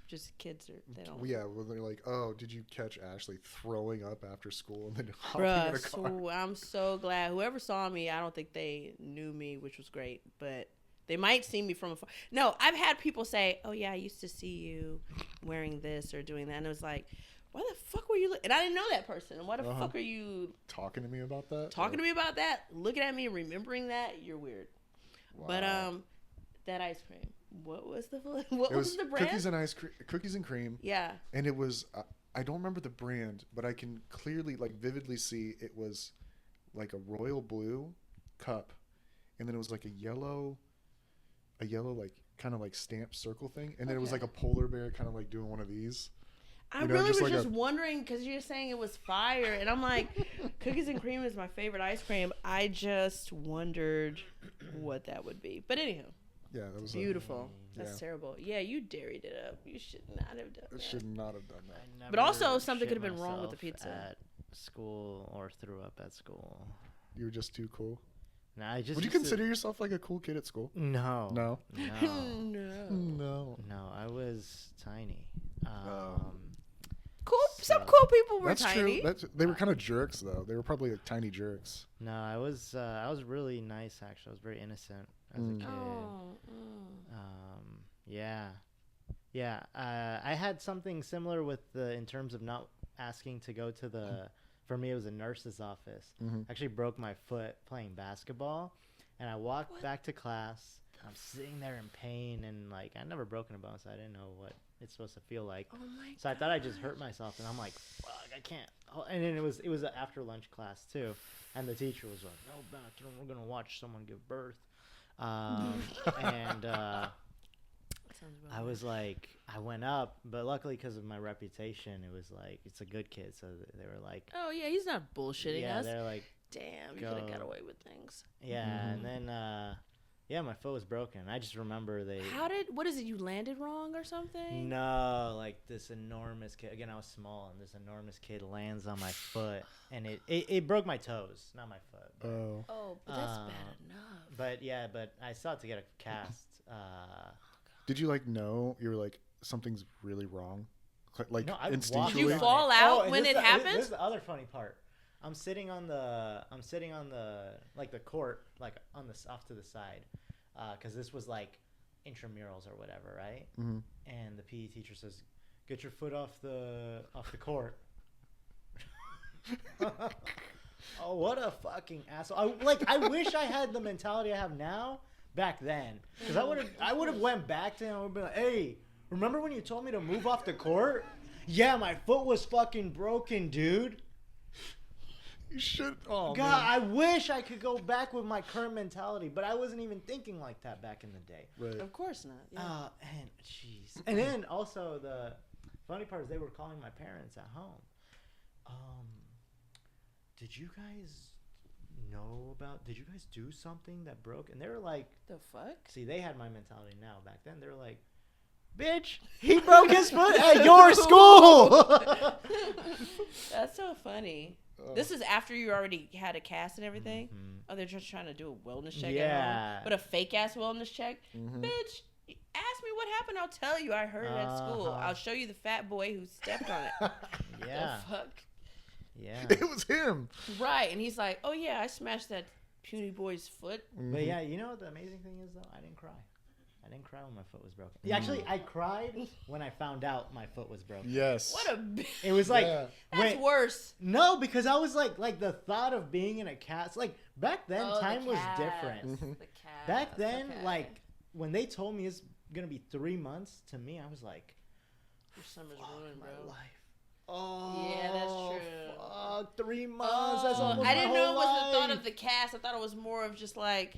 just kids they don't. Yeah, well, they're like, oh, did you catch Ashley throwing up after school and then hopping in a car? So I'm so glad. Whoever saw me, I don't think they knew me, which was great, but they might see me from afar. No, I've had people say, oh yeah, I used to see you wearing this or doing that, and it was like, why the fuck were you and I didn't know that person. Why the fuck are you talking to me about that? To me about that? Looking at me, remembering that? You're weird. Wow. But that ice cream. What was the brand? Cookies and cream. Yeah. And it was I don't remember the brand, but I can clearly vividly see it was like a royal blue cup, and then it was like a yellow like kind of like stamped circle thing, and then it was like a polar bear kind of like doing one of these. I really was just wondering because you're saying it was fire, and I'm like, cookies and cream is my favorite ice cream. I just wondered what that would be. But anyhow. Yeah, that was beautiful. That's terrible. Yeah, you dairied it up. You should not have done that. Should not have done that. But also, something could have been wrong with the pizza. At school or threw up at school. You were just too cool. No, I just. Would you consider yourself like a cool kid at school? No. No. No. No. No. I was tiny. Cool. Some So- cool people were That's tiny. true. They were kind of jerks though. They were probably like tiny jerks. No, I was really nice actually. I was very innocent as a kid. Yeah. Yeah. I had something similar with in terms of not asking to go to the. For me, it was a nurse's office. Mm-hmm. I actually broke my foot playing basketball, and I walked back to class. I'm sitting there in pain, and like I'd never broken a bone, so I didn't know what it's supposed to feel like. Oh my So I thought I just hurt myself, and I'm like, "Fuck, I can't." Oh, and then it was an after lunch class too, and the teacher was like, "No, bathroom. We're gonna watch someone give birth," and I was like, I went up, but luckily because of my reputation, it was like it's a good kid, so they were like, Oh yeah, he's not bullshitting yeah, us. they're like, Damn, you go. could have got away with things. yeah, and then yeah, my foot was broken. I just remember What is it? You landed wrong or something? No, like this enormous kid. Again, I was small, and this enormous kid lands on my foot, and it broke my toes, not my foot. But, Oh, but that's bad enough. but yeah, but I still had to get a cast. Did you like know you were like something's really wrong? Like No, I walked instinctually. Did you on fall it. out and when this it the- happened? This is the other funny part. I'm sitting on the like the court, like on the off to the side, because this was like intramurals or whatever, right? Mm-hmm. And the PE teacher says, "Get your foot off the court." Oh, what a fucking asshole! I wish I had the mentality I have now back then, because I would have went back to him and would be like, "Hey, remember when you told me to move off the court? Yeah, my foot was fucking broken, dude." You should. Oh God, man. I wish I could go back with my current mentality, but I wasn't even thinking like that back in the day. Right. Of course not. Yeah. And jeez. And then also the funny part is they were calling my parents at home. Did you guys know about? Did you guys do something that broke? And they were like, The fuck? see, they had my mentality now. Back then, they were like, bitch, he broke his foot at your school. That's so funny. This is after you already had a cast and everything? Oh, they're just trying to do a wellness check at Yeah. home? But a fake-ass wellness check? Mhm. Bitch, ask me what happened. I'll tell you. I heard it at school. Uh-huh. I'll show you the fat boy who stepped on it. Yeah. The fuck? Yeah. It was him. Right. And he's like, oh, yeah, I smashed that puny boy's foot. But yeah, you know what the amazing thing is, though? I didn't cry. I didn't cry when my foot was broken. Yeah, actually, I cried when I found out my foot was broken. Yes. What a bitch. It was like, Yeah. That's worse. no, because I was like the thought of being in a cast. Like back then, Oh, the time was cast. different. Mhm. The cast. Back then, Okay. like when they told me it's gonna be 3 months, to me, I was like, Your summer's fuck ruined, my bro. life. Oh, Yeah, that's true. Fuck, 3 months. That's almost I didn't my know it whole was the thought life. of the cast. I thought it was more of just like,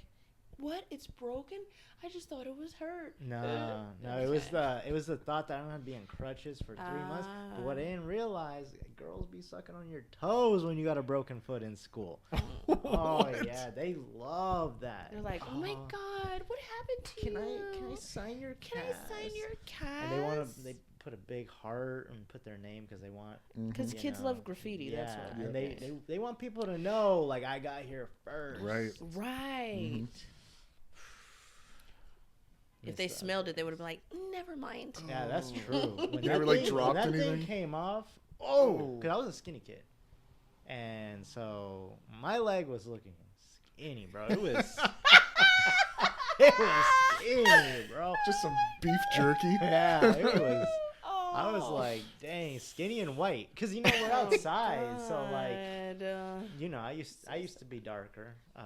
what? It's broken? I just thought it was hurt. No, Okay. it was the thought that I'm gonna be in crutches for 3 months. But what I didn't realize, girls be sucking on your toes when you got a broken foot in school. Oh What? yeah, they love that. They're like, oh my god, what happened to Can you? I sign your cast? Can I sign your cast? And they put a big heart and put their name because they want. Because you kids know, love graffiti. Yeah, That's what. and they want people to know, like, I got here first. Right. Right. If they Missed out. smelled it, they would have been like, never mind. Yeah, that's true. When You that ever, like, thing- dropped when that anything? thing came off, because I was a skinny kid, and so my leg was looking skinny, bro. It was, it was skinny, bro. Just some beef jerky. Yeah, it was. Oh. I was like, dang, skinny and white, because you know we're outside, so like, God. you know, I used to be darker. Oh,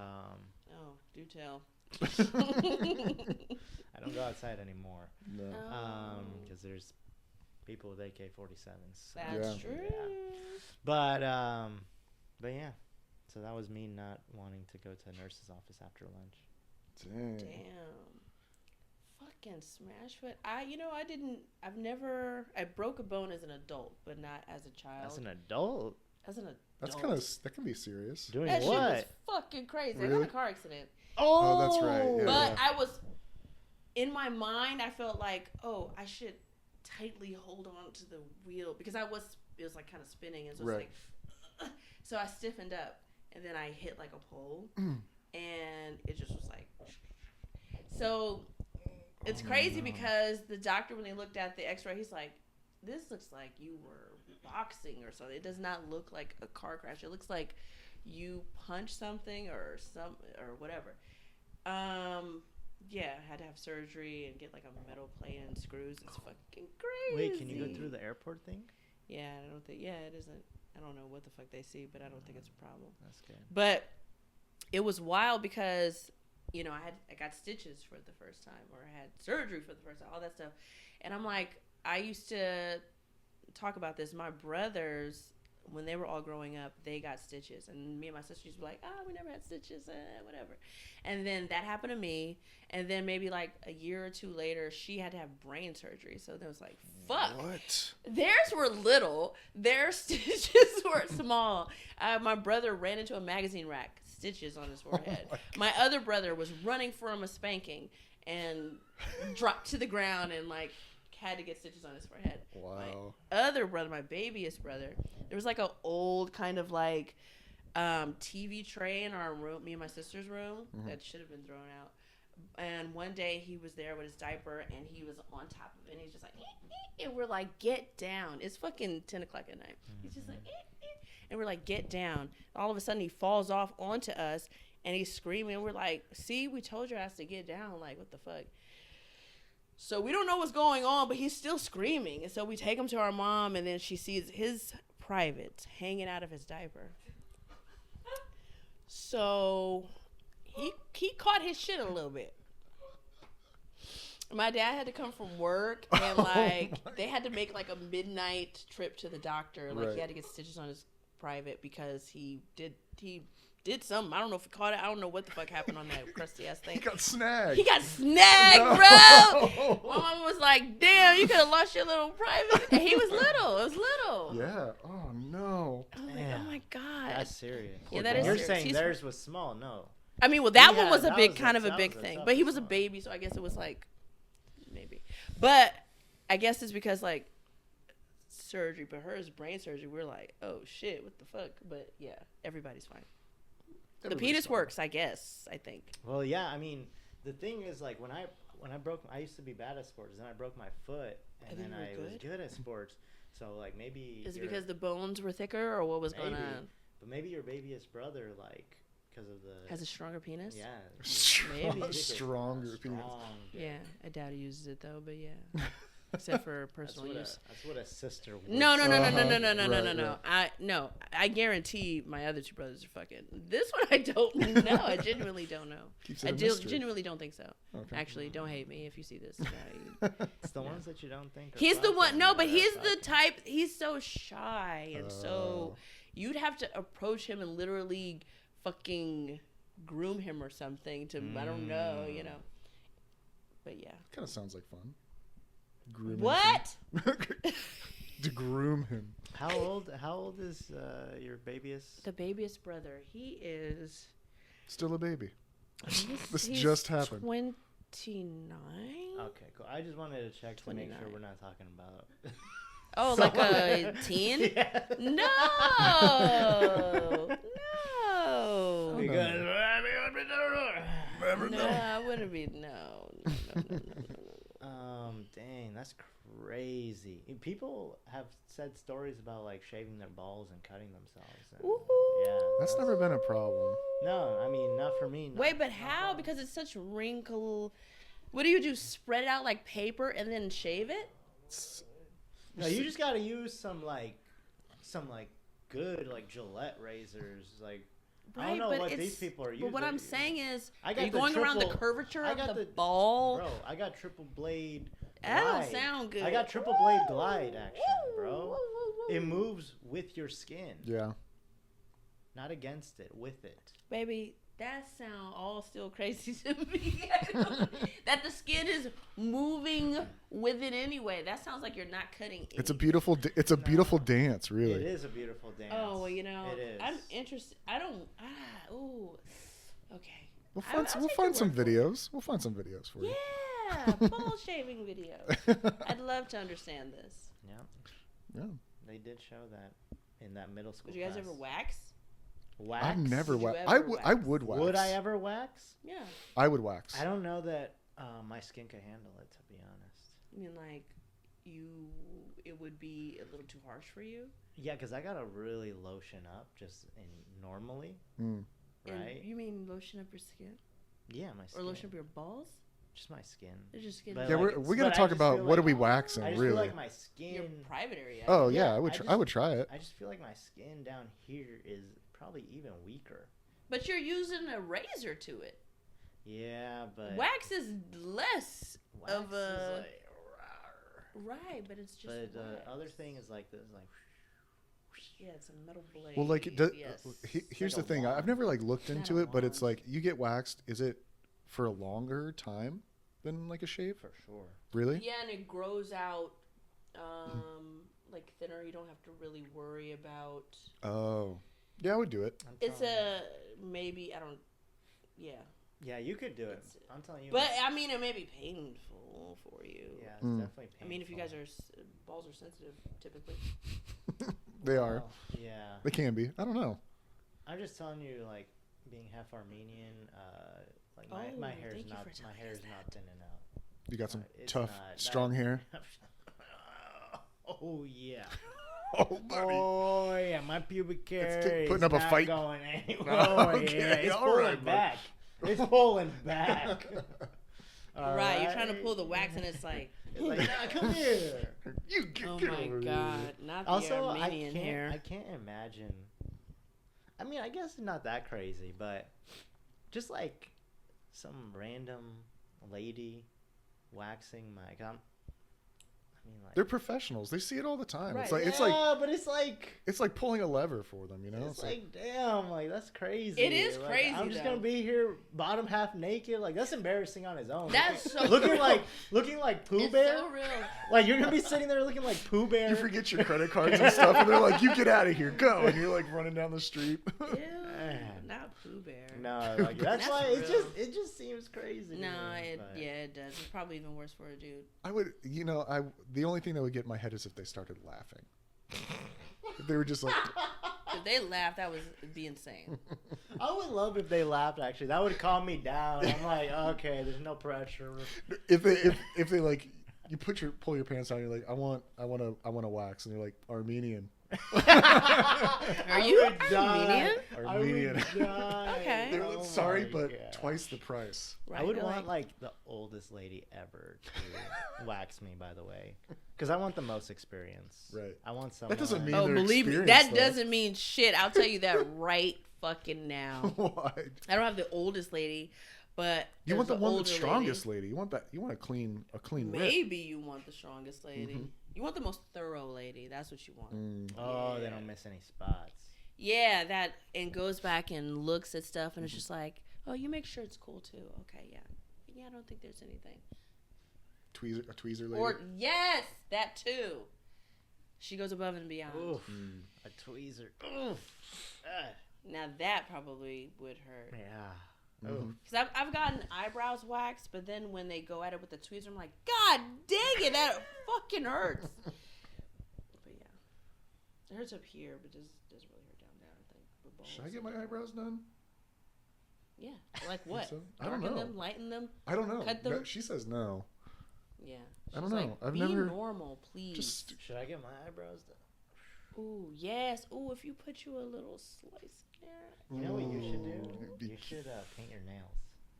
do tell. I don't go outside anymore, No. because there's people with AK-47s. So. That's Yeah. true. Yeah. But yeah, so that was me not wanting to go to a nurse's office after lunch. Dang. Damn. Fucking smash foot. I broke a bone as an adult, but not as a child. As an adult, As an adult. That can be serious. doing That shit what? was fucking crazy. I got in Really? a car accident. Oh, that's right, yeah. But I was, in my mind, I felt like, oh, I should tightly hold on to the wheel because it was like kind of spinning. And so Right. it's like, so I stiffened up and then I hit like a pole and it just was like, so it's crazy because the doctor, when they looked at the x-ray, he's like, this looks like you were boxing or something. It does not look like a car crash. It looks like you punched something or whatever. Yeah, I had to have surgery and get like a metal plate and screws. It's fucking crazy. Wait, can you go through the airport thing? Yeah, I don't think. Yeah, it isn't. I don't know what the fuck they see, but I don't think it's a problem. That's good. But it was wild because, you know, I got stitches for the first time, or I had surgery for the first time, all that stuff. And I'm like, I used to talk about this. My brothers, when they were all growing up, they got stitches. And me and my sisters were like, we never had stitches, whatever. And then that happened to me. And then maybe like a year or two later, she had to have brain surgery. So there was like, fuck. What? Theirs were little. Their stitches were small. My brother ran into a magazine rack, stitches on his forehead. My other brother was running from a spanking and dropped to the ground and like had to get stitches on his forehead. Wow. My other brother, my babyest brother, there was like an old kind of like TV tray in our room, me and my sister's room, that should have been thrown out. And one day he was there with his diaper and he was on top of it and he's just like, and we're like, get down. It's fucking 10 o'clock at night. He's just like, and we're like, get down. All of a sudden he falls off onto us and he's screaming. We're like, see, we told your ass to get down. Like, what the fuck? So we don't know what's going on, but he's still screaming. And so we take him to our mom and then she sees his privates hanging out of his diaper. So he caught his shit a little bit. My dad had to come from work and like they had to make like a midnight trip to the doctor. Like he had to get stitches on his private because he did something. I don't know if he caught it. I don't know what the fuck happened on that crusty ass thing. He got snagged. Bro. My mom was like, damn, you could have lost your little private. And he was little. It was little. Yeah. Oh no. I was like, oh my God. That's serious. Yeah, that is You're serious. saying theirs was small. No. I mean, well, that Yeah, one was a that big, was kind a- of a that big was a thing. tough But he was a one. baby, so I guess it was like, maybe. But I guess it's because like surgery, but hers brain surgery, we're like, oh shit, what the fuck? But yeah, everybody's fine. The penis works, I guess, I think. Well, yeah. I mean, the thing is, like, when I broke, I used to be bad at sports. Then I broke my foot, and then I was good at sports. So, like, maybe Is it because the bones were thicker, or what was going Maybe. on? But maybe your babyest brother, like, because of the Has a stronger penis? yeah, Maybe. Stronger penis. Yeah, I doubt he uses it though, but yeah. Except for personal use. That's what a sister would. No. Right. I guarantee my other two brothers are fucking. This one I don't know. I genuinely don't know. Keeps it I a mystery. genuinely don't think so. Okay. Actually, don't hate me if you see this. It's the ones that you don't think. Are He's the one. fucking No, that but are he's the fucking. type. He's so shy and so. You'd have to approach him and literally fucking groom him or something to. I don't know. You know. But yeah. Kind of sounds like fun. Grooming What? him. To groom him. How old is your babyest? The babyest brother. He is. Still a baby. This he's just happened. 29. Okay, cool. I just wanted to check to make sure 29. we're not talking about. Oh, like a teen? Yeah. No. No. Because No, I wouldn't be. No. dang, that's crazy. People have said stories about like shaving their balls and cutting themselves. And, yeah, That's never been a problem. no, I mean not for me. Wait, but how? Because it's such wrinkle. What do you do? Spread it out like paper and then shave it? No, you just gotta use some good like Gillette razors. Like I don't know but what it's- these people are using. But what I'm saying is, I are got you the going around the triple- curvature I of got the the- ball? Bro, I got triple blade. That don't glide. sound good. I got triple blade glide action, Woo, bro. woo, woo, It woo. moves with your skin, Yeah. not against it. With it. Baby, that sound all still crazy to me. That the skin is moving with it anyway. That sounds like you're not cutting. It's a beautiful. It's a beautiful dance, really. It is a beautiful dance. Oh well, you know, it is. I'm interested. I don't. Ooh. Okay. We'll I'll find take we'll your find some word for it. videos. We'll find some videos for you. Yeah, ball shaving videos. I'd love to understand this. Yeah, Yeah. they did show that in that middle school. Would you guys class. ever wax? wax? I've never Did you waxed. ever I wax? would wax. Would I ever wax? Yeah. I would wax. I don't know that my skin could handle it. To be honest. I mean, like, it would be a little too harsh for you. Yeah, because I gotta really lotion up just normally, Mm. right? And you mean lotion up your skin? Yeah, my skin. Or lotion up your balls? Just my skin. Or just skin? But Yeah, like, we but got I to talk just about feel what are like- we waxing, I just really. feel like my skin. Your private area. Oh Yeah, yeah, I would try it. I just feel like my skin down here is probably even weaker. But you're using a razor to it. Yeah, but Wax is less wax of is a... like, rawr. Right, but it's just But the wax. other thing is like this, like. Yeah, it's a metal blade. Well, like, here's like the a thing. wand. I've never like looked Not into a it, but it's wand. like you get waxed. Is it for a longer time than like a shave? For sure. Really? Yeah, and it grows out like thinner. You don't have to really worry about. Oh, yeah, I would do it. I'm It's telling you. maybe I don't. Yeah, Yeah, you could do it. it's- I'm telling you. but I mean it may be painful for you. yeah, it's Mm. definitely painful. I mean if you guys are balls are sensitive typically. They are. Well, yeah. They can be. I don't know. I'm just telling you, like, being half Armenian, like my Oh, hair's thank you not for telling us hair's that. not thinning out. You got some It's tough, not- strong hair. Oh yeah. Oh, buddy. Oh yeah, my pubic hair putting is up a not fight. going anywhere. Oh, Oh okay, yeah, it's all pulling right, bud. back. It's pulling back. All Right, you're trying to pull the wax and it's like. It's like, nah, come here. You get, Oh get my over god, here. not the Also, I Armenian can't. hair. I can't imagine. I mean, I guess it's not that crazy, but just like some random lady waxing my. I mean, like. They're professionals. They see it all the time. It's Right. like Yeah, but it's like pulling a lever for them. You know. it's like damn, like that's crazy. It is Like, crazy, I'm just though. gonna be here bottom half naked. Like that's embarrassing on his own. That's so looking real. looking like Pooh It's Bear. so real. Like you're gonna be sitting there looking like Pooh Bear. you forget your credit cards and stuff, and they're like, "You get out of here, go!" And you're like running down the street. Ew, not Pooh Bear. No, like, that's That's why real. it just seems crazy. to No, me, but- it does. It's probably even worse for a dude. I would, the only thing that would get in my head is if they started laughing. If they were just like, If they laughed, that would be insane. I would love if they laughed. Actually, that would calm me down. I'm like, okay, there's no pressure. if they like, you pull your pants down, you're like, I want a wax, and they're like, Armenian. Are you die. Armenian? Armenian. I would die. Okay. They're like, sorry, my but God. twice the price. Right, I would they're want like the oldest lady ever to wax me. By the way, because I want the most experience. Right. I want someone. That doesn't mean Oh, their believe me, experience, that though. doesn't mean shit. I'll tell you that right fucking now. Why? I don't have the oldest lady, but You want the there's one an that's older strongest lady. You want that. You want a clean rip. Maybe you want the strongest lady. Mhm. You want the most thorough lady. That's what you want. Mm. Oh, they Yeah. don't miss any spots. Yeah, that and goes back and looks at stuff and it's just like, oh, you make sure it's cool too. Okay, yeah, I don't think there's anything. A tweezer lady. Or yes, that too. She goes above and beyond. Oof, Mm. a tweezer. Oof. Ah, Now that probably would hurt. yeah. Mhm. Oof. Because I've gotten eyebrows waxed, but then when they go at it with the tweezer, I'm like, God dang it, that fucking hurts. But yeah, it hurts up here, but doesn't really hurt down there. I think. with balls. Should I get my eyebrows done? Yeah, like what? so? I don't Darken know. them, lighten them. I don't know. Cut them? She says no. Yeah. I don't She's like, know. I've be never- normal, please. Just Should I get my eyebrows done? Ooh, yes. Ooh, if you put you a little slice there. You know what you should Ooh. do? You should paint your nails.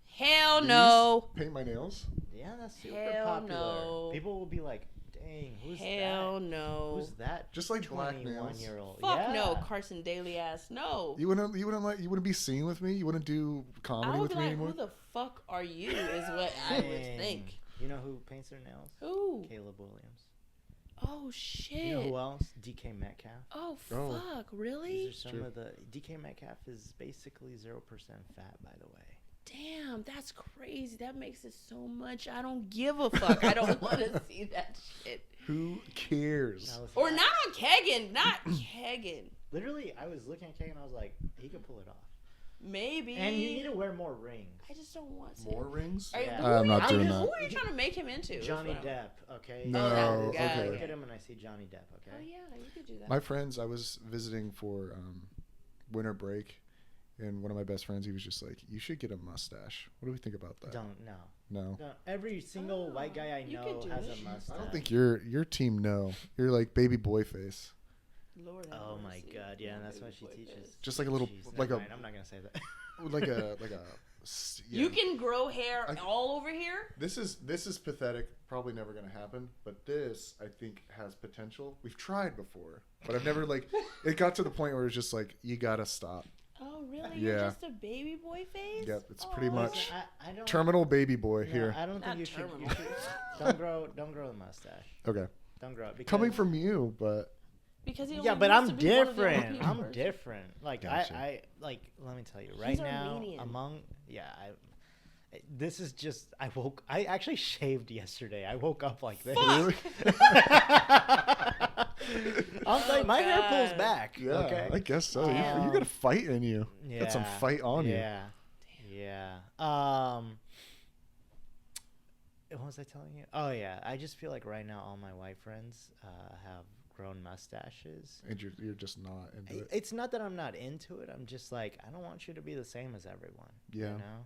Hell These? no. Paint my nails. Yeah, that's super Hell popular. no. People will be like, "Dang, who's Hell that? no. Who's that?" Just like black nails. 21-year-old. Fuck yeah. no, Carson Daly ass. No. You wouldn't be seen with me. You wouldn't do I comedy would with be me like, anymore. who the fuck are you? Is what I would Dang. think. You know who paints their nails? Who? Caleb Williams. Oh shit. You know who else? DK Metcalf. Oh Oh. fuck, These really? are some True. of the DK Metcalf is basically 0% fat, by the way. Damn, that's crazy. That makes it so much. I don't give a fuck. I don't want to see that shit. Who cares? That was Or hot. not on Kegan. Not Kegan. Literally, I was looking at Kegan and I was like, he could pull it off. Maybe. And you need to wear more rings. I just don't want to. More rings? Are you, Yeah. who I'm are you- not doing who that. are you trying to make him into? is Johnny what I'm- Depp, okay? No, Oh, that I guy. look okay. at him and I see Johnny Depp, okay? Oh yeah, you could do that. My friends, I was visiting for winter break, And one of my best friends, he was just like, "You should get a mustache." What do we think about that? Don't know. No. No, every single white guy I You know could do has it. a mustache. I don't think your team. No, you're like baby boy face. Lord have Oh my mercy. god, yeah, and that's Baby what she boy teaches. face. Just like a little, Jeez, like never a, mind, I'm not gonna say that. like a. Yeah. You can grow hair all over here. This is pathetic. Probably never gonna happen. But this, I think, has potential. We've tried before, but I've never like. It got to the point where it's just like you gotta stop. Oh really? Yeah. You're just a baby boy face? Yep, it's pretty much I don't. terminal baby boy No, here. I don't Not think you should. terminal. Don't grow the mustache. Okay, Don't grow it. Because, coming from you, but Because he Yeah, only but wants I'm to be one of the only different. people I'm person. different. Like Gotcha. I like. Let me tell you, right He's now, Armenian. this is just. I actually shaved yesterday. I woke up like this. really, I'm like, my hair pulls God. back. yeah, Okay. I guess so. You got a fight in you. Got some fight on you. Yeah. Yeah. What was I telling you? Oh yeah, I just feel like right now all my white friends have grown mustaches. And you're just not into it. It's not that I'm not into it. I'm just like, I don't want you to be the same as everyone. Yeah. You know?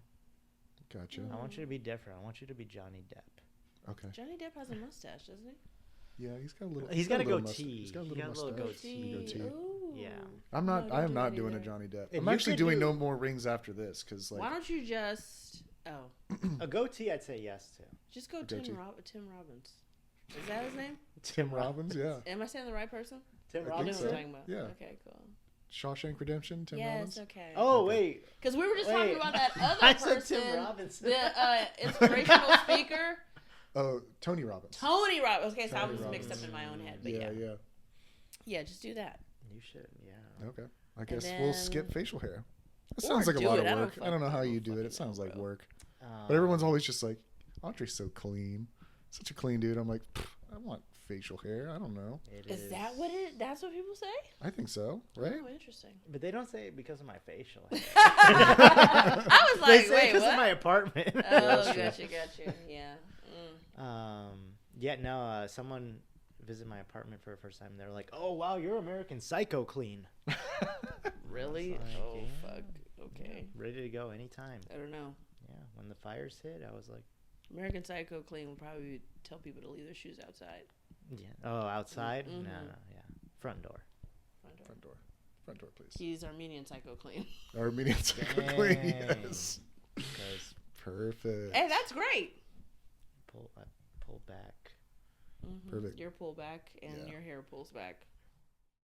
Gotcha. I want you to be different. I want you to be Johnny Depp. Okay. Johnny Depp has a mustache, doesn't he? Yeah, he's got a little. He's got a little goatee. He's got a He little got a little mustache. goatee. Goatee. Ooh. Yeah. I'm No, not. don't I am do not that doing a either. Johnny Depp. If I'm you actually could doing do- no more rings after this because like Why don't you just A goatee, I'd say yes to. just go Goatee. Tim Robbins? Is that his name? Tim Robbins. Yeah. Am I saying the right person? Tim I think I know Robbins. what so. I'm talking about. Yeah. Okay, cool. Shawshank Redemption. Tim yes, Robbins. okay. Oh Okay. wait, Because we were just talking Wait. about that other I person, said Tim Robbins. the inspirational speaker, Oh, Tony Robbins. Tony Robbins. Okay, so I Tony was mixed up Robbins. in my own head, but Yeah, yeah, yeah. yeah, just do that. you should. Yeah. Okay. I guess we'll skip then- facial hair. That Or sounds like a do lot it. of I don't work. I don't know how you do it. fucking It sounds know, like bro. work. But everyone's always just like, Andre's so clean. Such a clean dude. I'm like, I want facial hair. I don't know. Is that what it? That's what people say? I think so, right? Oh, interesting. But they don't say it because of my facial hair. I was They like, say it wait, because what? of my apartment. Oh, That's true. gotcha. Yeah. Yeah, no, someone visited my apartment for the first time. They're like, "Oh wow, you're American Psycho clean." Really? It's like, Oh, yeah. fuck. Okay. Ready to go anytime. I don't know. Yeah, when the fires hit, I was like, American Psycho Clean would probably tell people to leave their shoes outside. "Yeah, oh, outside? Mhm. No, yeah, front door." Front door. Front door. Front door, please. He's Armenian Psycho Clean. Armenian Psycho Clean. Dang. Yes. Because Perfect. Hey, that's great. pull back. Perfect. Your pull back and Yeah. your hair pulls back.